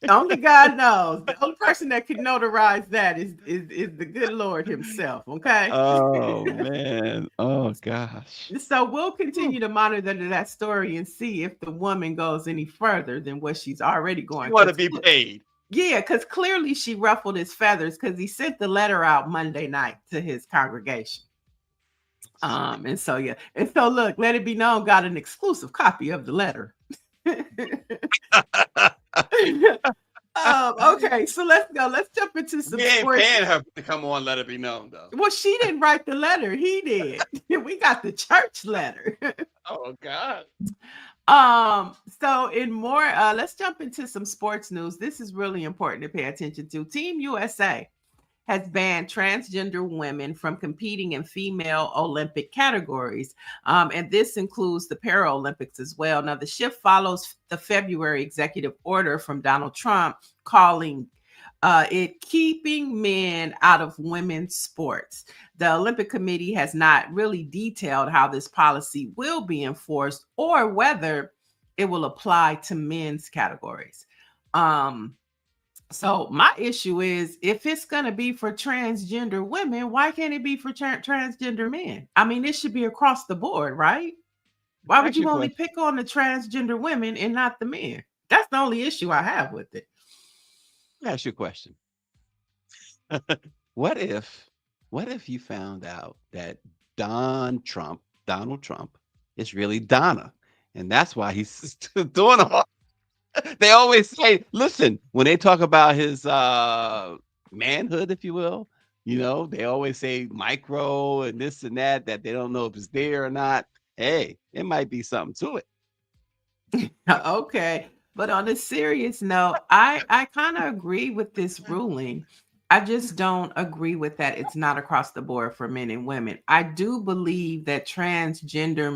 Only God knows. The only person that can notarize that is the good Lord himself. Okay. Oh man. Oh gosh. So we'll continue to monitor that story and see if the woman goes any further than what she's already going. You want to be paid. Yeah, because clearly she ruffled his feathers because he sent the letter out Monday night to his congregation. And so yeah, and so look, Let It Be Known got an exclusive copy of the letter. Okay, so let's go. Let's jump into some We ain't sports. paying her to come on. Let it be known, though. Well, she didn't write the letter; he did. We got the church letter. Oh God. So in more, let's jump into some sports news. This is really important to pay attention to. Team USA has banned transgender women from competing in female Olympic categories. And this includes the Paralympics as well. Now, the shift follows the February executive order from Donald Trump calling it keeping men out of women's sports. The Olympic Committee has not really detailed how this policy will be enforced or whether it will apply to men's categories. So my issue is, if it's going to be for transgender women, why can't it be for transgender men? I mean, it should be across the board, right? Why would you only pick on the transgender women and not the men? That's the only issue I have with it. Let me ask you a question. What if you found out that Donald Trump is really Donna, and that's why he's doing all? They always say, listen, when they talk about his manhood, if you will, they always say micro and this and that they don't know if it's there or not. Hey, it might be something to it. Okay. But on a serious note, I kind of agree with this ruling. I just don't agree with that it's not across the board for men and women. I do believe that transgender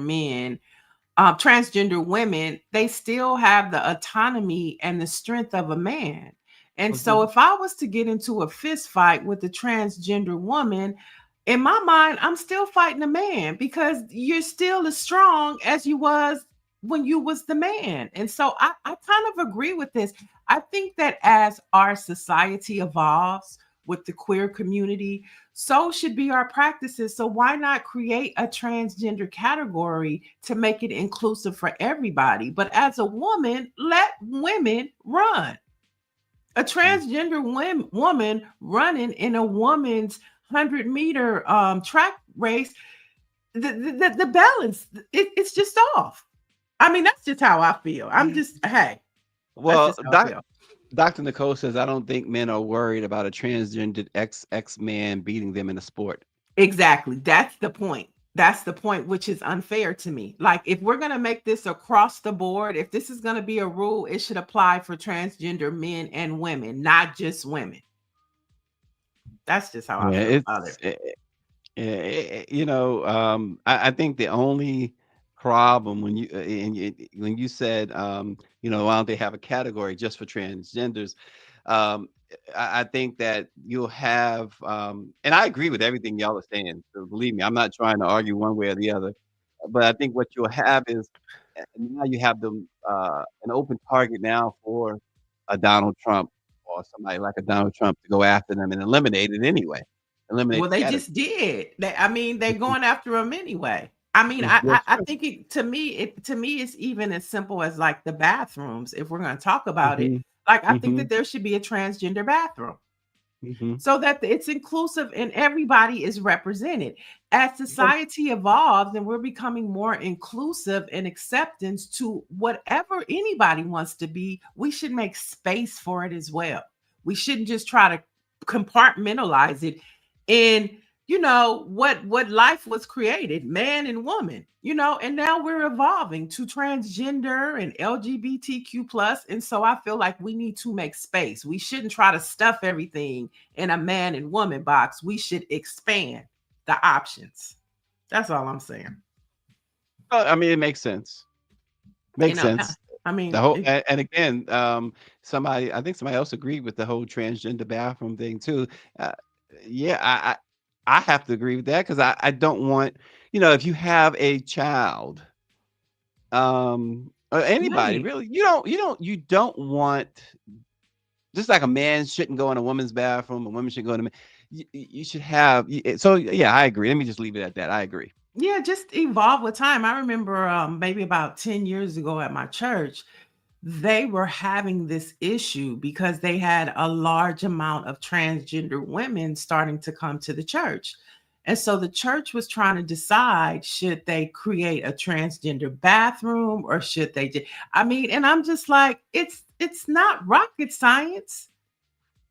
women, they still have the autonomy and the strength of a man. And so if I was to get into a fist fight with a transgender woman, in my mind, I'm still fighting a man, because you're still as strong as you was when you was the man. And so I kind of agree with this. I think that as our society evolves with the queer community, so should be our practices. So why not create a transgender category to make it inclusive for everybody? But as a woman, let women run. A transgender woman running in a woman's 100-meter track race, the balance, it's just off. I mean, that's just how I feel. I'm just, hey. Well, Dr. Nicole says, I don't think men are worried about a transgendered X man beating them in a sport. Exactly. That's the point. That's the point, which is unfair to me. Like, if we're going to make this across the board, if this is going to be a rule, it should apply for transgender men and women, not just women. That's just how I feel about it. I think the only problem when you said, why don't they have a category just for transgenders? I think that you'll have, and I agree with everything y'all are saying. So believe me, I'm not trying to argue one way or the other. But I think what you'll have is, now you have them an open target now for a Donald Trump or somebody like a Donald Trump to go after them and eliminate it anyway. Well, they just did. They're going after him anyway. I think to me it's even as simple as like the bathrooms. If we're going to talk about it, like, I think that there should be a transgender bathroom, so that it's inclusive and everybody is represented. As society evolves and we're becoming more inclusive and acceptance to whatever anybody wants to be, we should make space for it as well. We shouldn't just try to compartmentalize it in, what life was created, man and woman, and now we're evolving to transgender and LGBTQ plus. And so I feel like we need to make space. We shouldn't try to stuff everything in a man and woman box. We should expand the options. That's all I'm saying. It makes sense. Makes sense. The whole, and again, I think somebody else agreed with the whole transgender bathroom thing too. I have to agree with that, because I don't want, if you have a child, or anybody really, you don't want, just like a man shouldn't go in a woman's bathroom, a woman should go in you should have. So yeah, I agree. Let me just leave it at that. I agree. Yeah, just evolve with time. I remember maybe about 10 years ago at my church, they were having this issue because they had a large amount of transgender women starting to come to the church. And so the church was trying to decide, should they create a transgender bathroom or should they and I'm just like, it's not rocket science.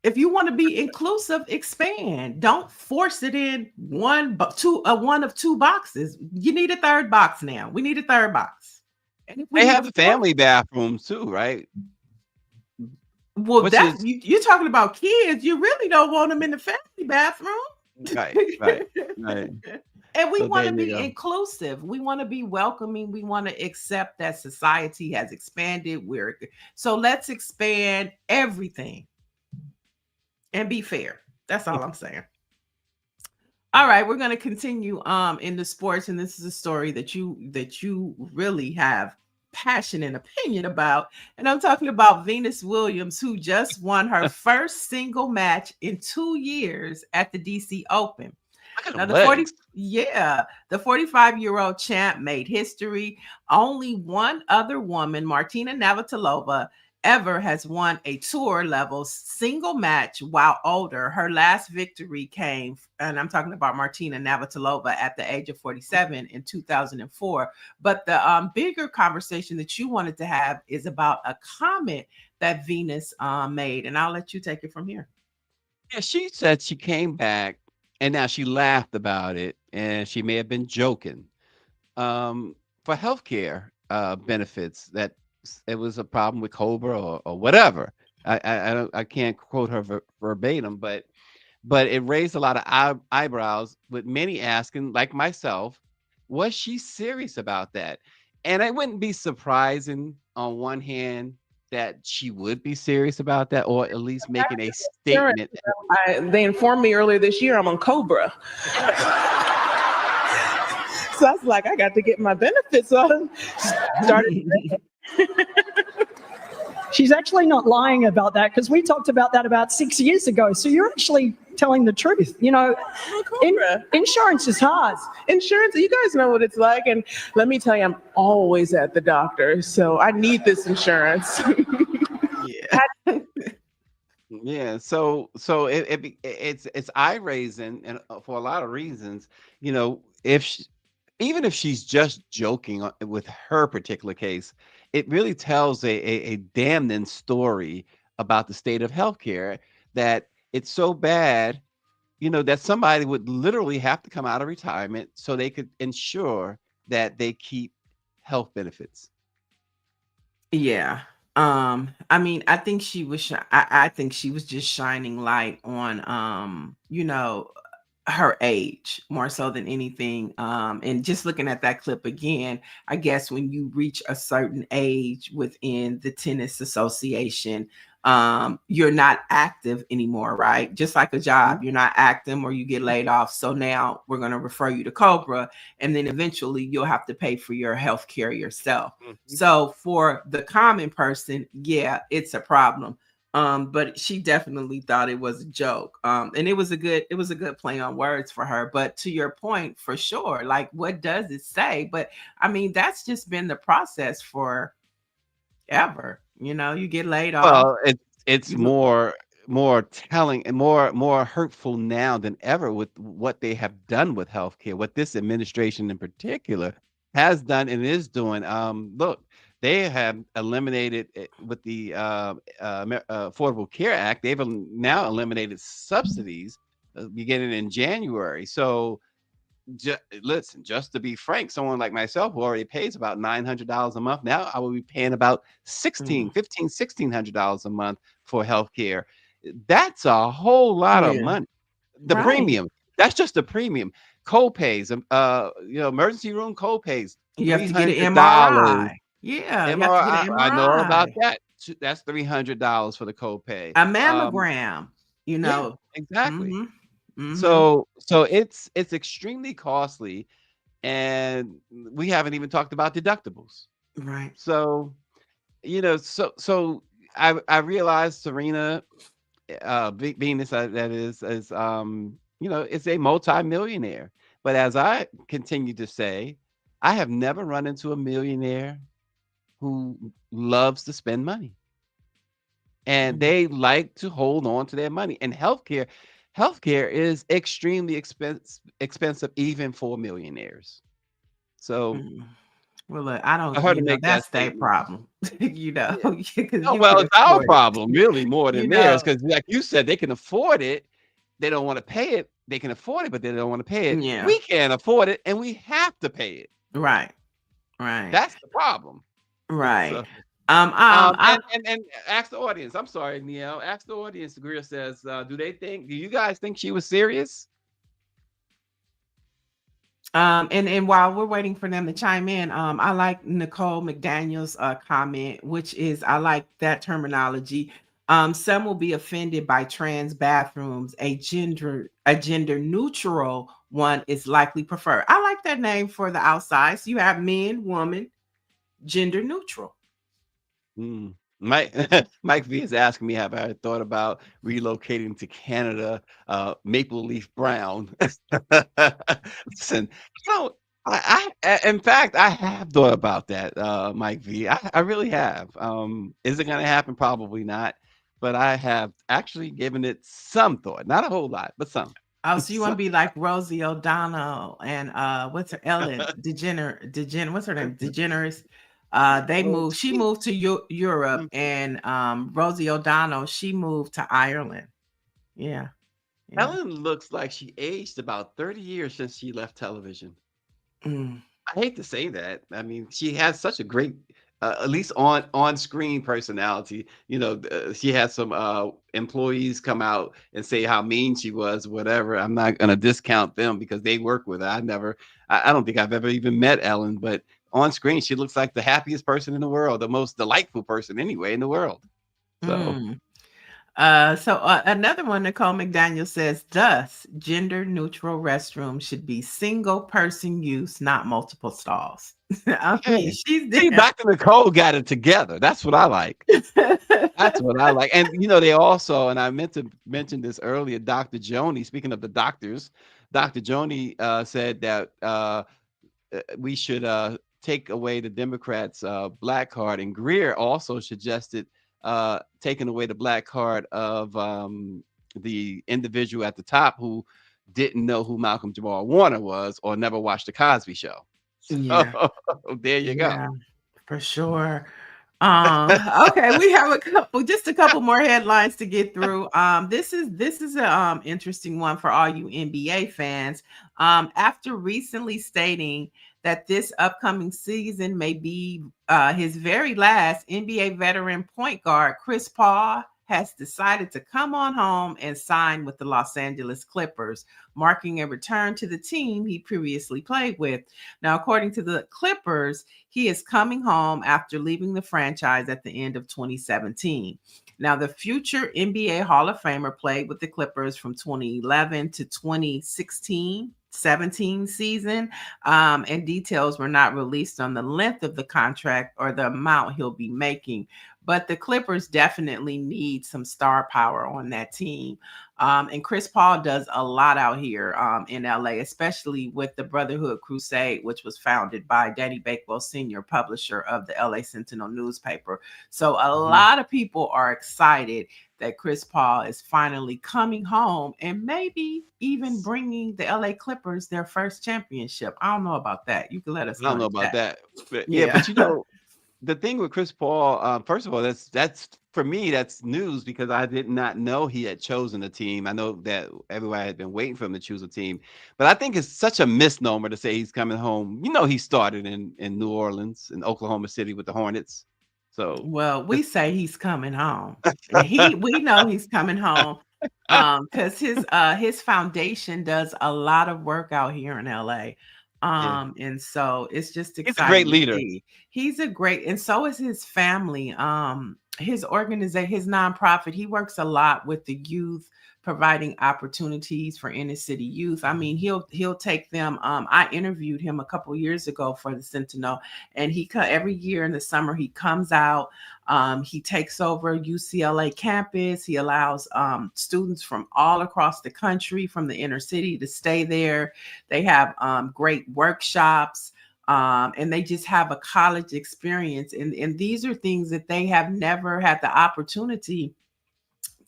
If you want to be inclusive, expand. Don't force it in one of two boxes. You need a third box now. We need a third box. And if we They need have a the fourth, family bathrooms too, right? well, Which that's is you're talking about kids. You really don't want them in the family bathroom. right, right. And we So want there to you be go. inclusive. We want to be welcoming. We want to accept that society has expanded. So let's expand everything and be fair. That's all I'm saying. All right, we're going to continue in the sports, and this is a story that you really have passion and opinion about. And I'm talking about Venus Williams, who just won her first single match in 2 years at the DC Open. Look at Now, them legs. the 45-year-old champ made history. Only one other woman, Martina Navratilova, ever has won a tour level single match while older. Her last victory came, and I'm talking about Martina Navratilova, at the age of 47 in 2004. But the bigger conversation that you wanted to have is about a comment that Venus made, and I'll let you take it from here. Yeah, she said she came back and now she laughed about it and she may have been joking. For healthcare benefits, that it was a problem with Cobra or whatever. I can't quote her verbatim, but it raised a lot of eyebrows, with many asking, like myself, was she serious about that? And it wouldn't be surprising on one hand that she would be serious about that, or at least making a statement. They informed me earlier this year I'm on Cobra. So I was like, I got to get my benefits. So I started. She's actually not lying about that, because we talked about that about 6 years ago. So you're actually telling the truth. You know, insurance is hard. Insurance, you guys know what it's like. And let me tell you, I'm always at the doctor. So I need this insurance. Yeah. Yeah, so it's eye raising, and for a lot of reasons. You know, even if she's just joking with her particular case, it really tells a damning story about the state of healthcare, that it's so bad, that somebody would literally have to come out of retirement so they could ensure that they keep health benefits. Yeah. I think she was I think she was just shining light on her age more so than anything. And just looking at that clip again, I guess when you reach a certain age within the tennis association, you're not active anymore, right? Just like a job, you're not active or you get laid off. So now we're going to refer you to Cobra, and then eventually you'll have to pay for your health care yourself. So for the common person, yeah, it's a problem. But she definitely thought it was a joke. And it was a good play on words for her. But to your point, for sure, like, what does it say? But I mean, that's just been the process for ever. You get laid off. Well, it's more telling and more hurtful now than ever with what they have done with healthcare, what this administration in particular has done and is doing. Look, they have eliminated with the Affordable Care Act. They've now eliminated subsidies beginning in January. So listen, just to be frank, someone like myself who already pays about $900 a month, now I will be paying about $1,600 a month for healthcare. That's a whole lot of money. The premium, that's just the premium. Co-pays, emergency room co-pays. You have to get an MRI. Yeah, MRI, you have to get an MRI. I know all about that. That's $300 for the copay. A mammogram, Yeah, exactly. Mm-hmm. So it's extremely costly, and we haven't even talked about deductibles. Right. So, so I realized Serena Venus, that is is a multi-millionaire. But as I continue to say, I have never run into a millionaire who loves to spend money. And they like to hold on to their money. And healthcare healthcare is extremely expensive even for millionaires. So Well, look, I for don't, her to make that that's their statement. problem, Yeah. because Oh, you well, can it's our afford it, problem really more you than theirs, know. because like you said, they can afford it. They don't want to pay it. They can afford it, but they don't want to pay it. Yeah, We can't afford it, and we have to pay it. right, right, That's the problem. right. So, I and ask the audience. I'm sorry, Niele. Ask the audience. Greer says, do you guys think she was serious? and while we're waiting for them to chime in, I like Nicole McDaniel's comment, which is I like that terminology. Some will be offended by trans bathrooms. A gender neutral one is likely preferred. I like that name for the outside. So you have men, woman, gender neutral. Mike Mike V is asking me, have I thought about relocating to Canada, maple leaf brown? Listen, so in fact, I have thought about that, Mike V. I really have. Is it going to happen? Probably not. But I have actually given it some thought, not a whole lot, but some. Oh, so you want So, to be like Rosie O'Donnell and what's her Ellen what's her name? DeGeneres. well, She moved to Europe, and Rosie O'Donnell, she moved to Ireland. Yeah. Yeah. Ellen looks like she aged about 30 years since she left television. Mm. I hate to say that. I mean, she has such a great, at least on screen personality. She had some employees come out and say how mean she was, whatever. I'm not gonna discount them because they work with her. I don't think I've ever even met Ellen, but on screen she looks like the happiest person in the world, the most delightful person anyway in the world. So. Mm. Another one, Nicole McDaniel says, thus, gender neutral restrooms should be single person use, not multiple stalls. I mean, Hey, she's see, there. Dr. Nicole got it together. That's what I like. That's what I like. And they also, and I meant to mention this earlier, Dr. Joni, speaking of the doctors, Dr. Joni said that we should take away the Democrats' black card. And Greer also suggested taking away the black card of the individual at the top who didn't know who Malcolm Jamal Warner was or never watched the Cosby Show. So Yeah. there you go. Yeah, for sure. Okay, we have just a couple more headlines to get through. This is a interesting one for all you NBA fans. After recently stating that this upcoming season may be his very last, NBA veteran point guard Chris Paul has decided to come on home and sign with the Los Angeles Clippers, marking a return to the team he previously played with. Now, according to the Clippers, he is coming home after leaving the franchise at the end of 2017. Now, the future NBA Hall of Famer played with the Clippers from 2011 to 2016-17 season, and details were not released on the length of the contract or the amount he'll be making. But the Clippers definitely need some star power on that team. And Chris Paul does a lot out here in LA, especially with the Brotherhood Crusade, which was founded by Danny Bakewell Sr., publisher of the LA Sentinel newspaper. So a lot of people are excited that Chris Paul is finally coming home and maybe even bringing the LA Clippers their first championship. I don't know about that. You can let us I don't know know in about chat. that. But Yeah. but the thing with Chris Paul, first of all, that's for me, that's news because I did not know he had chosen a team. I know that everybody had been waiting for him to choose a team, but I think it's such a misnomer to say he's coming home. He started in New Orleans and Oklahoma City with the Hornets. So Well, we it's say he's coming home. And we know he's coming home because his foundation does a lot of work out here in LA. yeah, And so it's just he's a great exciting to leader. see. He's a great, and so is his family. His organization, his nonprofit, he works a lot with the youth, providing opportunities for inner city youth. I mean, he'll take them. I interviewed him a couple years ago for the Sentinel, and every year in the summer he comes out. He takes over UCLA campus. He allows students from all across the country, from the inner city, to stay there. They have great workshops. And they just have a college experience. And these are things that they have never had the opportunity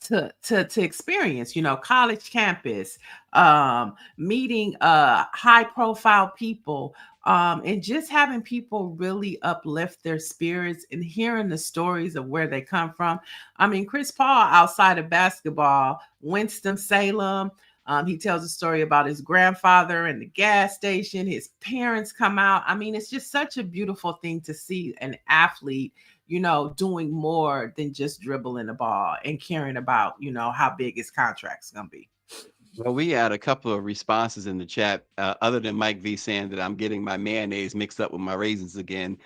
to experience, college campus, meeting high profile people, and just having people really uplift their spirits and hearing the stories of where they come from. I mean, Chris Paul, outside of basketball, Winston-Salem. He tells a story about his grandfather and the gas station. His parents come out. I mean, it's just such a beautiful thing to see an athlete, doing more than just dribbling the ball and caring about, how big his contract's going to be. Well, we had a couple of responses in the chat, other than Mike V saying that I'm getting my mayonnaise mixed up with my raisins again.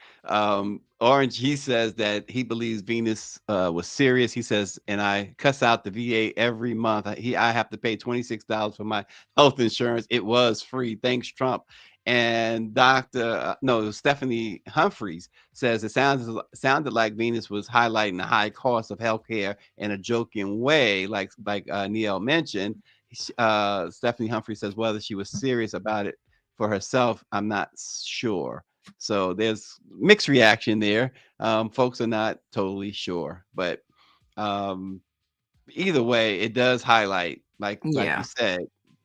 Orange, he says that he believes Venus was serious. He says, and I cuss out the VA every month. I have to pay $26 for my health insurance. It was free. Thanks, Trump. And Stephanie Humphreys says it sounded like Venus was highlighting the high cost of healthcare in a joking way, like Niele mentioned. Stephanie Humphrey says whether she was serious about it for herself, I'm not sure. So there's mixed reaction there. Folks are not totally sure, but either way, it does highlight, like you said,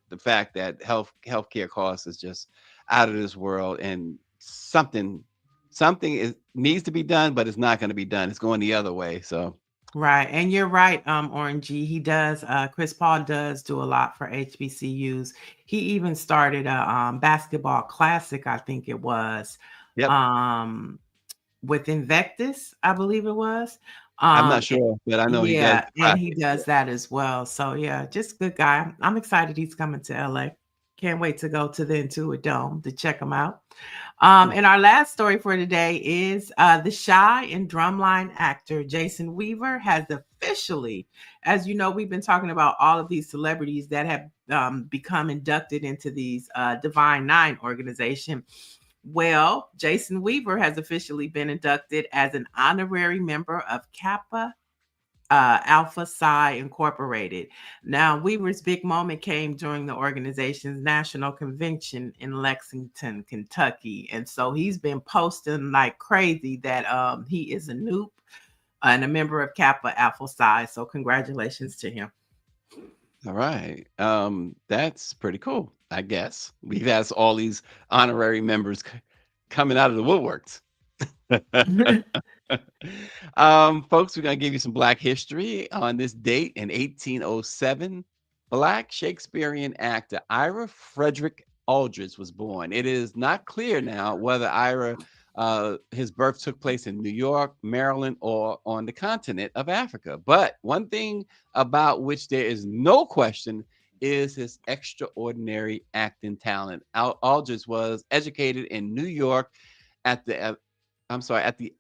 the fact that healthcare costs is just out of this world, and something needs to be done, but it's not going to be done. It's going the other way. So. Right. And you're right, Orangey. He does, Chris Paul does do a lot for HBCUs. He even started a basketball classic, I think it was, with Invictus, I believe it was. I'm not sure, but I know he does. And he does that as well. So yeah, just good guy. I'm excited he's coming to LA. Can't wait to go to the Intuit Dome to check him out. And our last story for today is the shy and drumline actor Jason Weaver has officially, as you know, we've been talking about all of these celebrities that have become inducted into these Divine Nine organization. Well, Jason Weaver has officially been inducted as an honorary member of Kappa Alpha Psi Incorporated. Now, Weaver's big moment came during the organization's national convention in Lexington, Kentucky. And so he's been posting like crazy that he is a Noop and a member of Kappa Alpha Psi. So congratulations to him. All right. That's pretty cool, I guess. We've had all these honorary members coming out of the woodworks. Folks, we're going to give you some Black history. On this date in 1807, Black Shakespearean actor Ira Frederick Aldrich was born. It is not clear now whether his birth took place in New York, Maryland, or on the continent of Africa. But one thing about which there is no question is his extraordinary acting talent. Aldrich was educated in New York at the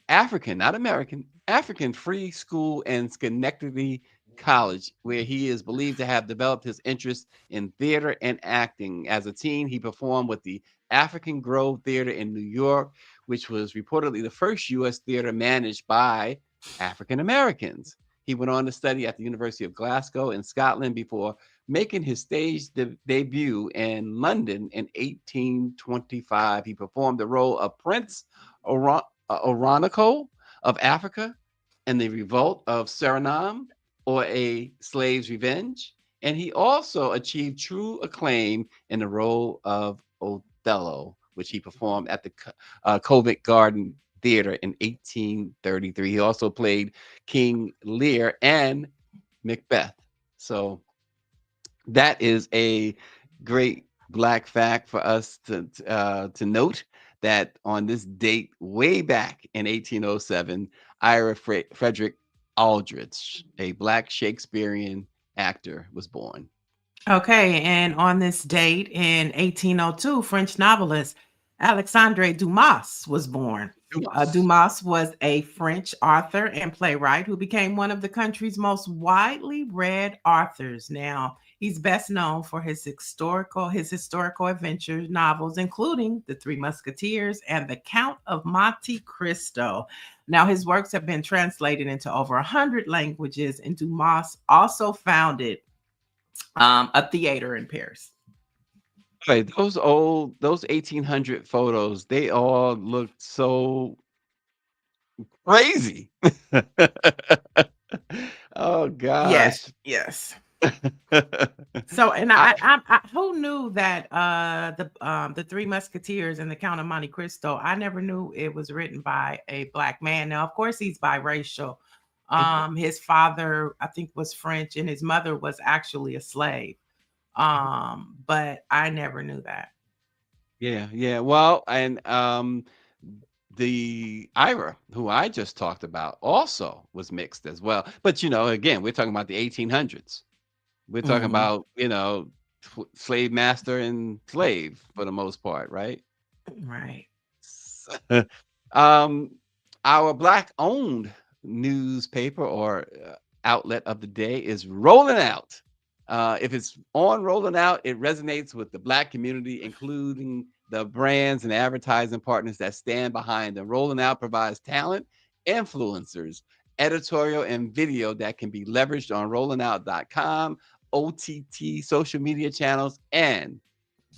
African, not American, African Free School and Schenectady College, where he is believed to have developed his interest in theater and acting. As a teen, he performed with the African Grove Theater in New York, which was reportedly the first U.S. theater managed by African Americans. He went on to study at the University of Glasgow in Scotland before making his stage debut in London in 1825. He performed the role of Prince Oronoco of Africa in The Revolt of Suriname, or A Slave's Revenge. And he also achieved true acclaim in the role of Othello, which he performed at the Covent Garden Theater in 1833. He also played King Lear and Macbeth. So that is a great Black fact for us to note, that on this date way back in 1807, Ira Frederick Aldrich, a Black Shakespearean actor, was born. Okay, and on this date in 1802, French novelist Alexandre Dumas was born. Dumas was a French author and playwright who became one of the country's most widely read authors. Now, he's best known for his historical adventure novels, including The Three Musketeers and The Count of Monte Cristo. Now, his works have been translated into over 100 languages, and Dumas also founded a theater in Paris. Right, those 1800 photos, they all looked so crazy. Oh Yes, gosh. yes. So, and I who knew that the Three Musketeers and the Count of Monte Cristo? I never knew it was written by a black man. Now, of course, he's biracial. His father, I think, was French, and his mother was actually a slave. But I never knew that. Yeah. Well, and the Ira, who I just talked about, also was mixed as well. But again, we're talking about the 1800s. We're talking Mhm. about, slave master and slave for the most part, right? Right. um, our black-owned newspaper or outlet of the day is Rolling Out. If it's on Rolling Out, it resonates with the black community, including the brands and advertising partners that stand behind them. Rolling Out provides talent, influencers, editorial, and video that can be leveraged on rollingout.com, OTT social media channels, and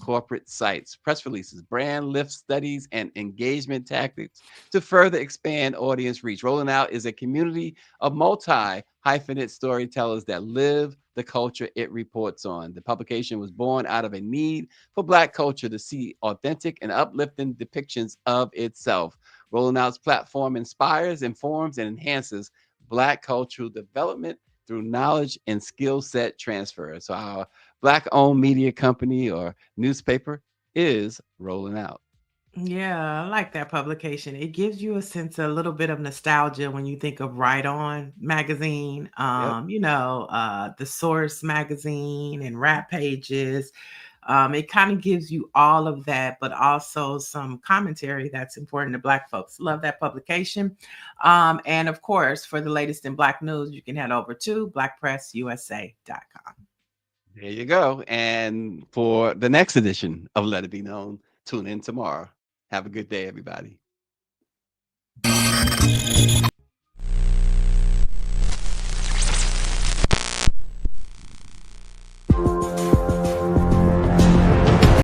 corporate sites, press releases, brand lift studies, and engagement tactics to further expand audience reach. Rolling Out is a community of multi-hyphenate storytellers that live the culture it reports on. The publication was born out of a need for Black culture to see authentic and uplifting depictions of itself. Rolling Out's platform inspires, informs, and enhances Black cultural development through knowledge and skill set transfer. So our Black-owned media company or newspaper is Rolling Out. Yeah, I like that publication. It gives you a sense, a little bit of nostalgia when you think of Right On magazine, Yep. The Source magazine and Rap Pages. It kind of gives you all of that, but also some commentary that's important to Black folks. Love that publication. And of course, for the latest in Black news, you can head over to BlackPressUSA.com. There you go. And for the next edition of Let It Be Known, tune in tomorrow. Have a good day, everybody.